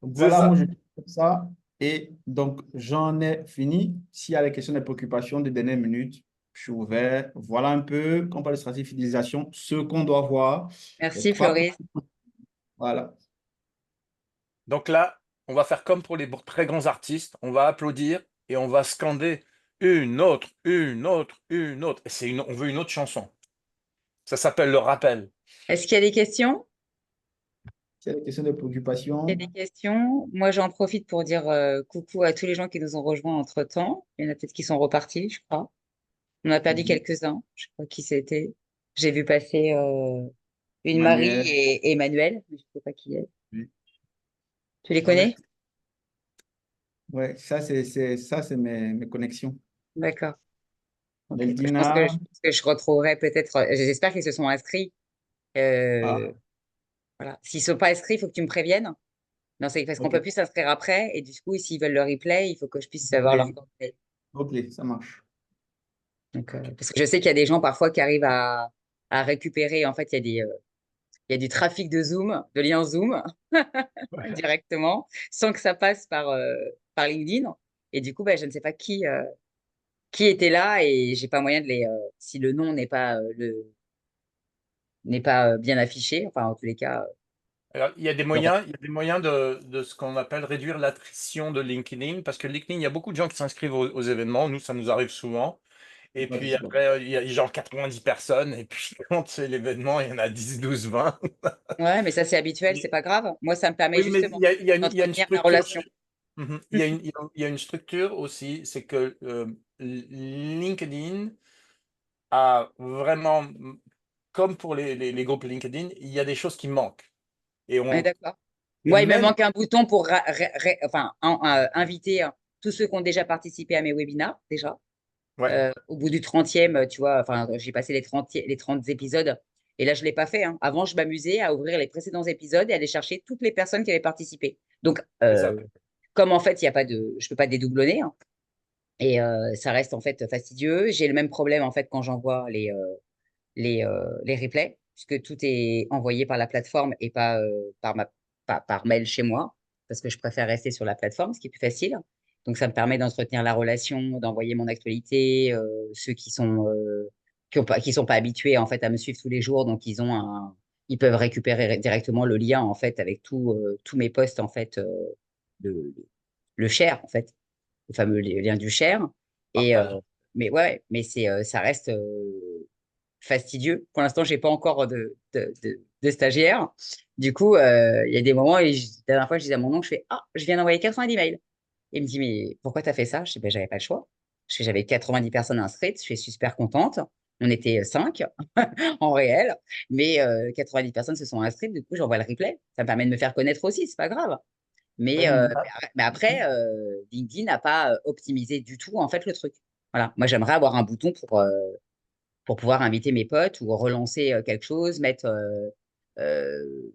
S1: Donc
S3: C'est
S1: voilà, moi
S3: ça.
S1: je fais comme ça. Et donc j'en ai fini. S'il y a des questions, des préoccupations de dernière minute, je suis ouvert. Voilà un peu, quand on parle de stratégie de fidélisation, ce qu'on doit voir. Les
S2: Merci,
S1: trois.
S2: Floris.
S1: Voilà.
S3: Donc là, on va faire comme pour les très grands artistes. On va applaudir et on va scander une autre, une autre, une autre. Et on veut une autre chanson. Ça s'appelle le rappel.
S2: Est-ce qu'il y a des questions?
S1: S'il y a des questions, des
S2: Il y a
S1: préoccupations.
S2: des questions. Moi, j'en profite pour dire coucou à tous les gens qui nous ont rejoints entre-temps. Il y en a peut-être qui sont repartis, je crois. On a perdu
S1: Mhm.
S2: quelques-uns. Je sais pas qui c'était. J'ai vu passer une Marie
S1: Manuel.
S2: et Emmanuel, mais je ne sais pas qui est.
S1: Oui.
S2: Tu les
S1: Ouais,
S2: connais?
S1: ouais, ça, c'est mes connexions.
S2: D'accord. Ok.
S1: Meldina.
S2: Je pense que je retrouverai peut-être. J'espère qu'ils se sont inscrits. Euh,
S1: Ah,
S2: voilà. S'ils ne sont pas inscrits, il faut que tu me préviennes. Non, c'est parce qu'on
S1: ok.
S2: peut plus s'inscrire après. Et du coup, s'ils veulent le replay, il faut que je puisse savoir leur
S1: Ok,
S2: coordonnées.
S1: ok, ça marche.
S2: Donc, parce que je sais qu'il y a des gens parfois qui arrivent à récupérer. En fait, il y a du trafic de Zoom, de liens Zoom
S3: Ouais.
S2: directement, sans que ça passe par LinkedIn. Et du coup, ben, je ne sais pas qui était là et j'ai pas moyen de les. Si le nom n'est pas bien affiché, enfin, en tous les cas.
S3: Alors,
S2: Je le
S3: il y a des moyens de ce qu'on appelle réduire l'attrition de LinkedIn, parce que LinkedIn, il y a beaucoup de gens qui s'inscrivent aux événements. Nous, ça nous arrive souvent. Et
S1: Pas de
S3: puis
S1: souci.
S3: après, il y a genre 90 personnes. Et puis quand c'est l'événement, il y en a 10, 12, 20.
S2: Ouais, mais ça, c'est habituel, c'est
S3: Mais-
S2: pas grave. Moi, ça me permet
S3: Oui, mais
S2: justement
S3: il y a une
S2: d'entretenir la
S3: structure.
S2: relation.
S3: Mhm. Il y a une structure aussi, c'est que LinkedIn a vraiment. comme pour les groupes LinkedIn, il y a des choses qui manquent. Et,
S2: On est d'accord.
S3: et
S2: Moi, il me
S3: même,
S2: manque un bouton pour enfin, inviter tous ceux qui ont déjà participé à mes webinars, déjà.
S3: ouais,
S2: Au bout du 30e, tu vois, enfin, j'ai passé les 30 épisodes. Et là, je ne l'ai pas fait, hein. Avant, je m'amusais à ouvrir les précédents épisodes et aller chercher toutes les personnes qui avaient participé. Donc,
S3: c'est ça.
S2: comme en fait, il y a pas de, je ne peux pas dédoublonner, hein, et ça reste en fait fastidieux. J'ai le même problème en fait quand j'envoie les replays, puisque tout est envoyé par la plateforme et pas, par mail chez moi, parce que je préfère rester sur la plateforme, ce qui est plus facile. Donc, ça me permet d'entretenir la relation, d'envoyer mon actualité. Ceux qui sont pas habitués en fait à me suivre tous les jours, donc ils peuvent récupérer directement le lien en fait avec tous mes posts en fait, le, le share en fait, le fameux lien du share. Et
S3: Partage.
S2: mais ouais, mais ça reste fastidieux. Pour l'instant, j'ai pas encore de stagiaire. Du coup, il y a des moments, et la dernière fois, je disais à mon oncle, je fais, ah, je viens d'envoyer 90 mails. Il me dit, mais pourquoi tu as fait ça? Je dis, ben, j'avais pas le choix. Je fais, j'avais 90 personnes inscrites, je suis super contente. On était 5 en réel, mais 90 personnes se sont inscrites. Du coup, j'envoie le replay. Ça me permet de me faire connaître aussi, c'est pas grave. Mais,
S3: Oui,
S2: mais après, LinkedIn n'a pas optimisé du tout en fait le truc. Voilà. Moi, j'aimerais avoir un bouton pour pouvoir inviter mes potes ou relancer quelque chose, mettre. Euh,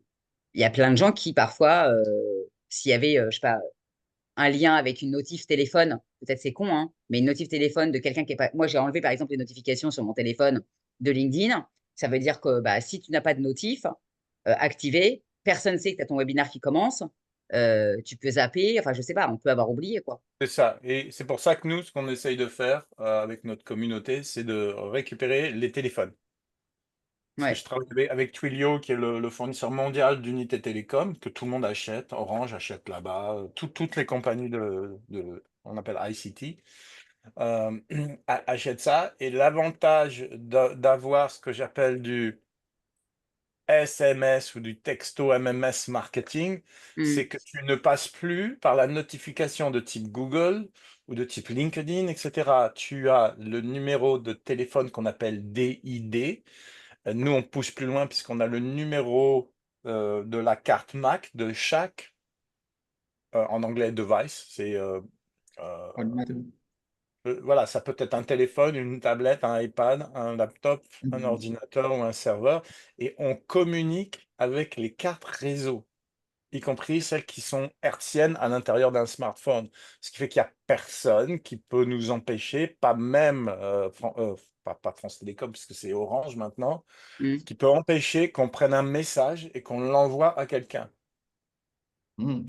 S2: Il y a plein de gens qui, parfois, s'il y avait, je sais pas, un lien avec une notif téléphone, peut-être c'est con, hein, mais une notif téléphone de quelqu'un qui est pas. Moi, j'ai enlevé, par exemple, les notifications sur mon téléphone de LinkedIn. Ça veut dire que bah, si tu n'as pas de notif activé, personne ne sait que tu as ton webinaire qui commence. Tu peux zapper. Enfin, je sais pas, on peut avoir oublié, quoi.
S3: c'est ça. Et c'est pour ça que nous, ce qu'on essaye de faire avec notre communauté, c'est de récupérer les téléphones. Parce que
S2: Ouais.
S3: je travaille avec Twilio, qui est le fournisseur mondial d'unités télécom, que tout le monde achète. Orange achète là-bas, toutes les compagnies on appelle ICT, euh, achètent ça. Et l'avantage d'avoir ce que j'appelle du SMS ou du texto MMS marketing,
S2: Mm,
S3: c'est que tu ne passes plus par la notification de type Google ou de type LinkedIn, etc. Tu as le numéro de téléphone qu'on appelle DID. Nous, on pousse plus loin puisqu'on a le numéro de la carte Mac de chaque, en anglais, device. Euh,
S1: Ordinateur.
S3: voilà, ça peut être un téléphone, une tablette, un iPad, un laptop, un
S1: Mhm.
S3: ordinateur ou un serveur. Et on communique avec les cartes réseau, y compris celles qui sont hertziennes à l'intérieur d'un smartphone. Ce qui fait qu'il n'y a personne qui peut nous empêcher, pas même, pas France Télécom, puisque c'est Orange maintenant,
S2: mm.
S3: qui peut empêcher qu'on prenne un message et qu'on l'envoie à quelqu'un.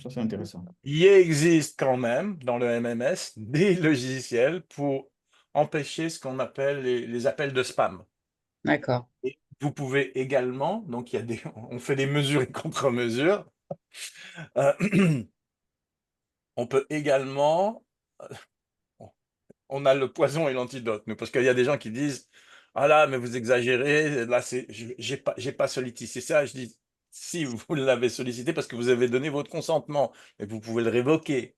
S1: Ça, c'est intéressant.
S3: Il existe quand même dans le MMS des logiciels pour empêcher ce qu'on appelle les appels de spam.
S2: D'accord.
S3: Et vous pouvez également, donc on fait des mesures et contre-mesures. Euh, on peut également, on a le poison et l'antidote, nous, parce qu'il y a des gens qui disent, ah là, mais vous exagérez, là, j'ai pas sollicité ça. Je dis, si vous l'avez sollicité parce que vous avez donné votre consentement, et vous pouvez le révoquer.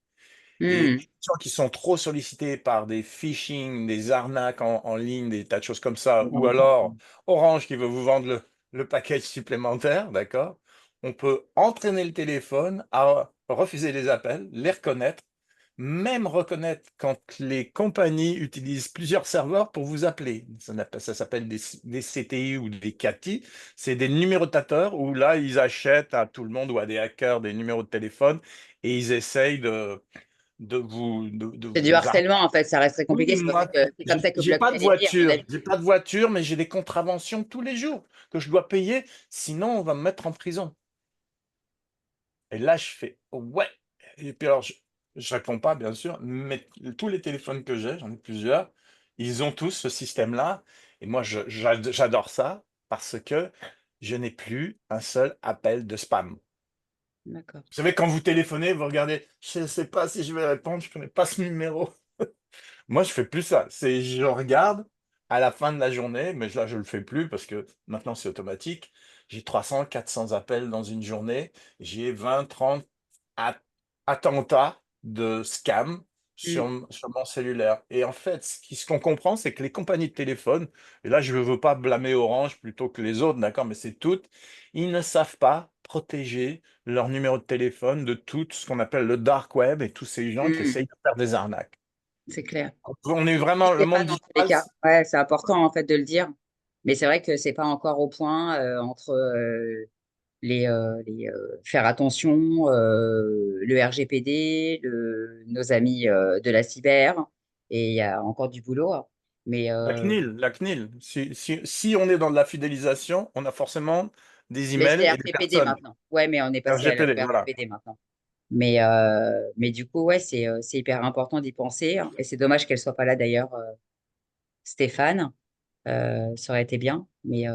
S3: Et les
S2: Mm.
S3: gens qui sont trop sollicités par des phishing, des arnaques en ligne, des tas de choses comme ça, ou alors Orange qui veut vous vendre le package supplémentaire, d'accord? On peut entraîner le téléphone à refuser les appels, les reconnaître, même reconnaître quand les compagnies utilisent plusieurs serveurs pour vous appeler. Ça s'appelle des CTI ou des CATI. C'est des numérotateurs où là, ils achètent à tout le monde ou à des hackers des numéros de téléphone et ils essayent de
S2: C'est du
S3: vous
S2: harcèlement, en fait. Ça reste très
S3: Oui,
S2: compliqué.
S3: moi,
S2: C'est comme ça que
S3: j'ai pas
S2: Blockchain
S3: de
S2: est fait, à mon
S3: voiture,
S2: avis.
S3: j'ai pas de voiture, mais j'ai des contraventions tous les jours que je dois payer, sinon on va me mettre en prison. Et là, je fais ouais. Et puis alors, je réponds pas, bien sûr, mais tous les téléphones que j'ai, j'en ai plusieurs, ils ont tous ce système-là. Et moi, j'adore ça parce que je n'ai plus un seul appel de spam.
S2: D'accord.
S3: Vous savez, quand vous téléphonez, vous regardez, je ne sais pas si je vais répondre, je ne connais pas ce numéro. Moi, je fais plus ça. Je regarde à la fin de la journée, mais là, je le fais plus parce que maintenant, c'est automatique. J'ai 300, 400 appels dans une journée. J'ai 20, 30 at- attentats de scam
S2: Mm.
S3: sur mon cellulaire. Et en fait, ce qu'on comprend, c'est que les compagnies de téléphone, et là, je ne veux pas blâmer Orange plutôt que les autres, d'accord, mais c'est toutes, ils ne savent pas protéger leur numéro de téléphone de tout ce qu'on appelle le dark web et tous ces gens qui
S2: Mm.
S3: essayent de faire des arnaques.
S2: C'est clair.
S3: On est
S2: Et
S3: vraiment, le
S2: c'est pas
S3: monde
S2: dans tous les
S3: digital,
S2: cas. Ouais, c'est important en fait de le dire. Mais c'est vrai que c'est pas encore au point entre faire attention, le RGPD, nos amis de la cyber, et il y a encore du boulot, hein. Mais
S3: la CNIL. Si on est dans de la fidélisation, on a forcément des
S2: mais
S3: emails
S2: c'est
S3: et des
S2: RGPD
S3: personnes.
S2: maintenant. Ouais, mais on est passé à
S3: RGPD,
S2: le
S3: voilà.
S2: RGPD maintenant. Mais du coup, ouais, c'est hyper important d'y penser, hein. Et c'est dommage qu'elle soit pas là d'ailleurs, Stéphane. Ça aurait été bien, mais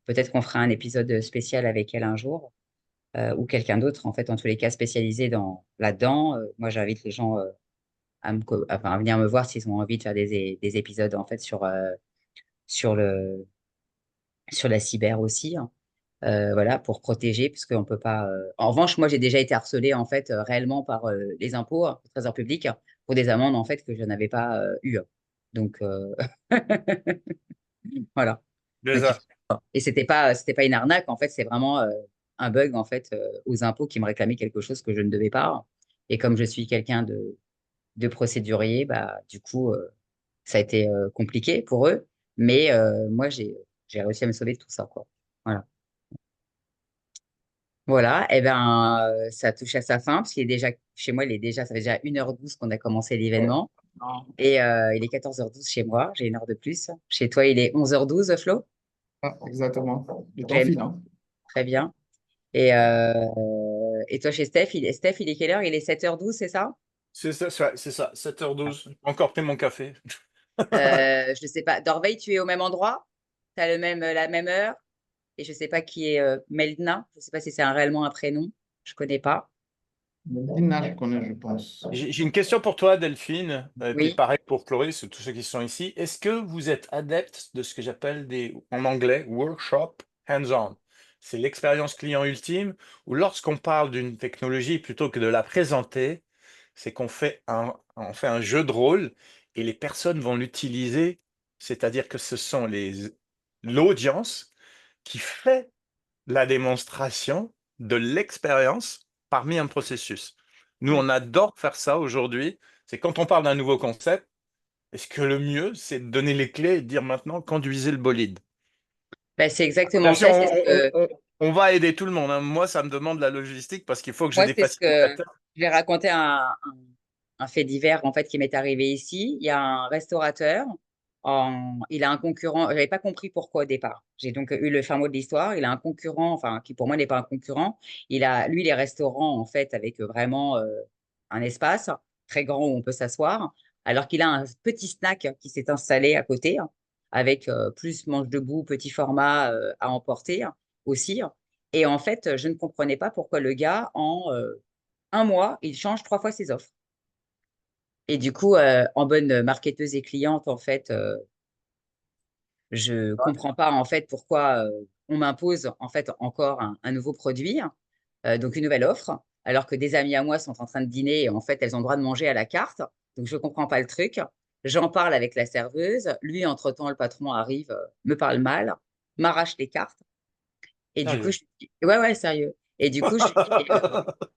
S2: peut-être qu'on fera un épisode spécial avec elle un jour, ou quelqu'un d'autre, en fait, en tous les cas spécialisé là-dedans. Moi, j'invite les gens enfin, à venir me voir s'ils ont envie de faire des épisodes en fait sur le, sur la cyber aussi, hein. Voilà, pour protéger, parce qu'on peut pas. En revanche, moi, j'ai déjà été harcelée en fait réellement par les impôts, hein, le Trésor public, pour des amendes en fait que je n'avais pas eues. Donc voilà. Donc,
S3: Déjà.
S2: et c'était pas une arnaque, en fait, c'est vraiment un bug, en fait, aux impôts qui me réclamaient quelque chose que je ne devais pas. Et comme je suis quelqu'un de procédurier, bah, du coup, ça a été compliqué pour eux. Mais moi, j'ai réussi à me sauver de tout ça, quoi. Voilà. Voilà, et ben, ça touche à sa fin, parce qu'il est déjà, chez moi, ça fait déjà 1h12 qu'on a commencé l'événement. Et il est 14h12 chez moi, j'ai 1 heure de plus. Chez toi, il est 11h12, Flo?
S1: Ah, exactement. Le temps
S2: J'aime
S1: file, hein.
S2: très bien. Et toi, chez Steph, il est quelle heure? Il est 7h12, c'est ça?
S3: C'est ça, 7h12. Encore pris mon café.
S2: Je ne sais pas. Dorveil, tu es au même endroit? Tu as la même heure? Et je ne sais pas qui est Meldna. Je ne sais pas si c'est réellement un prénom. Je ne connais pas.
S1: Le Dina, je connais, je pense.
S3: J'ai une question pour toi, Delphine, et puis
S2: Oui.
S3: pareil pour Chloris et tous ceux qui sont ici. Est-ce que vous êtes adepte de ce que j'appelle en anglais, workshop hands-on? C'est l'expérience client ultime, où lorsqu'on parle d'une technologie, plutôt que de la présenter, c'est on fait un jeu de rôle et les personnes vont l'utiliser, c'est-à-dire que ce sont l'audience qui fait la démonstration de l'expérience parmi un processus. Nous,
S2: Ouais.
S3: on adore faire ça aujourd'hui. C'est quand on parle d'un nouveau concept, est-ce que le mieux, c'est de donner les clés et de dire maintenant, conduisez le bolide.
S2: Ben, c'est
S3: Bien
S2: exactement
S3: sûr,
S2: ça. C'est ce que
S3: on va aider tout le monde, hein. Moi, ça me demande la logistique parce qu'il faut que j'ai
S2: Moi,
S3: des
S2: c'est ce que
S3: facilitateurs.
S2: je vais raconter un fait divers en fait qui m'est arrivé ici. Il y a un restaurateur, il a un concurrent. J'avais pas compris pourquoi au départ. J'ai donc eu le fin mot de l'histoire. Il a un concurrent, enfin qui pour moi n'est pas un concurrent. Il a lui les restaurants en fait avec vraiment un espace très grand où on peut s'asseoir, alors qu'il a un petit snack qui s'est installé à côté, hein, avec plus manche debout, petit format à emporter aussi. Et en fait, je ne comprenais pas pourquoi le gars, en un mois, il change 3 fois ses offres. Et du coup, en bonne marketeuse et cliente, en fait, je comprends pas en fait pourquoi on m'impose en fait encore un nouveau produit, donc une nouvelle offre, alors que des amis à moi sont en train de dîner et en fait elles ont le droit de manger à la carte. Donc je comprends pas le truc. J'en parle avec la serveuse. Lui, entre-temps, le patron arrive, me parle mal, m'arrache les cartes. Et du coup,
S3: Sérieux.
S2: je lui dis, ouais, ouais, sérieux. Et du coup, je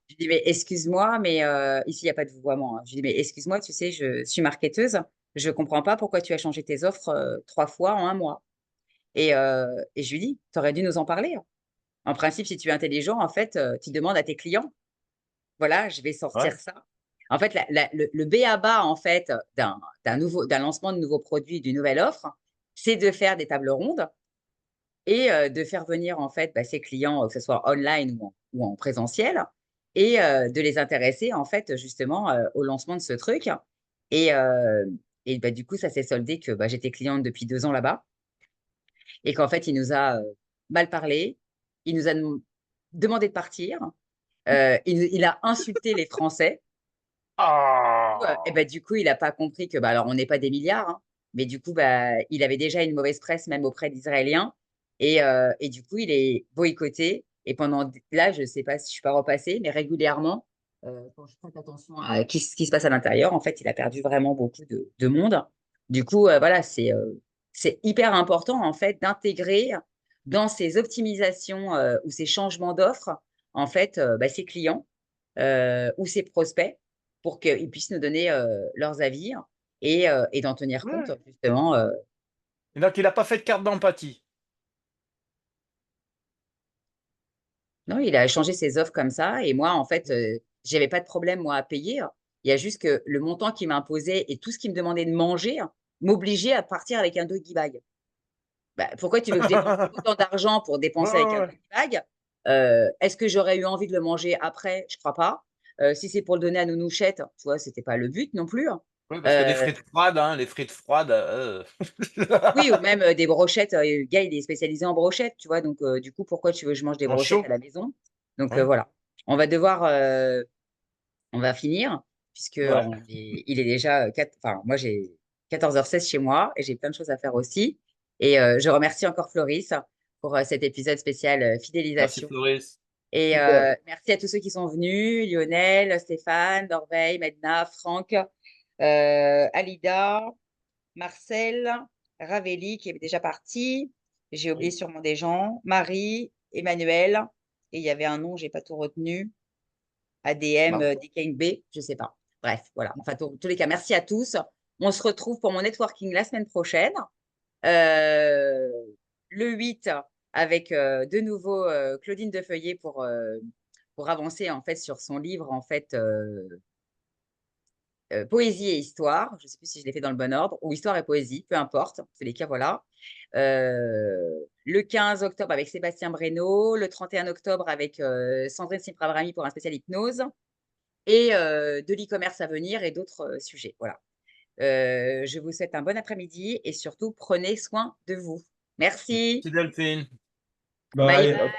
S2: lui dis, mais excuse-moi, mais ici, il n'y a pas de vouvoiement, hein. Je lui dis, mais excuse-moi, tu sais, je suis marketeuse. Je ne comprends pas pourquoi tu as changé tes offres 3 fois en un mois. Et je lui dis, tu aurais dû nous en parler, hein. En principe, si tu es intelligent, en fait, tu demandes à tes clients, voilà, je vais sortir
S3: Ouais.
S2: ça. En fait, le b.a.-ba, en fait, d'un lancement de nouveaux produits, d'une nouvelle offre, c'est de faire des tables rondes et de faire venir en fait ses clients, que ce soit online ou en présentiel, et de les intéresser en fait justement au lancement de ce truc. Et, euh, et du coup, ça s'est soldé que j'étais cliente depuis 2 ans là-bas et qu'en fait, il nous a mal parlé, il nous a demandé de partir, il a insulté les Français. Et
S3: Ah.
S2: du coup, il n'a pas compris que, alors, on n'est pas des milliards, hein, mais du coup, il avait déjà une mauvaise presse, même auprès d'Israéliens. Et du coup, il est boycotté. Et là, je ne sais pas si je suis pas repassée, mais régulièrement, quand je prête attention à ce qui se passe à l'intérieur, en fait, il a perdu vraiment beaucoup de monde. Du coup, voilà, c'est hyper important, en fait, d'intégrer dans ces optimisations ou ces changements d'offres, en fait, ses clients ou ses prospects pour qu'ils puissent nous donner leurs avis et d'en tenir compte,
S3: Ouais.
S2: justement.
S3: Et donc, il n'a pas fait de carte d'empathie.
S2: Non, il a changé ses offres comme ça. Et moi, en fait, j'avais pas de problème, moi, à payer. Il y a juste que le montant qu'il m'a imposé et tout ce qu'il me demandait de manger m'obligeait à partir avec un doggy bag. Bah, pourquoi tu veux que je dépense autant d'argent pour
S3: Ouais,
S2: dépenser avec un
S3: ouais, ouais.
S2: doggy bag? Est-ce que j'aurais eu envie de le manger après? Je crois pas. Si c'est pour le donner à Nounouchette, tu vois, c'était pas le but non plus.
S3: Ouais, parce que les
S2: Euh,
S3: frites froides, hein, les frites froides.
S2: oui, ou même des brochettes. Le gars, il est spécialisé en brochettes, tu vois. Donc, du coup, pourquoi tu veux que je mange des
S3: En
S2: brochettes à
S3: chaud.
S2: la maison? Donc,
S3: Ouais.
S2: voilà. On va devoir on va finir, puisque
S3: Ouais.
S2: il est déjà enfin, moi j'ai 14h16 chez moi et j'ai plein de choses à faire aussi. Et je remercie encore Floris pour cet épisode spécial
S3: Merci,
S2: fidélisation.
S3: Floris.
S2: Et
S1: Super.
S2: merci à tous ceux qui sont venus, Lionel, Stéphane, Dorveil, Medna, Franck, Alida, Marcel, Ravelli qui est déjà parti. J'ai oublié
S1: Oui.
S2: sûrement des gens. Marie, Emmanuel. Et il y avait un nom, j'ai pas tout retenu. ADM,
S1: Bah,
S2: DKB, je sais pas. Bref, voilà. Enfin, tous les cas, merci à tous. On se retrouve pour mon networking la semaine prochaine, euh, le 8, avec de nouveau Claudine Defeuillet pour avancer en fait sur son livre en fait Poésie et histoire. Je ne sais plus si je l'ai fait dans le bon ordre, ou histoire et poésie, peu importe. C'est les cas, voilà. Le 15 octobre avec Sébastien Breno, le 31 octobre avec Sandrine Simprabrami pour un spécial hypnose et de l'e-commerce à venir et d'autres sujets. Voilà. Je vous souhaite un bon après-midi et surtout, prenez soin de vous. Merci.
S3: Merci, Delphine.
S2: Bye
S1: bye.
S2: bye.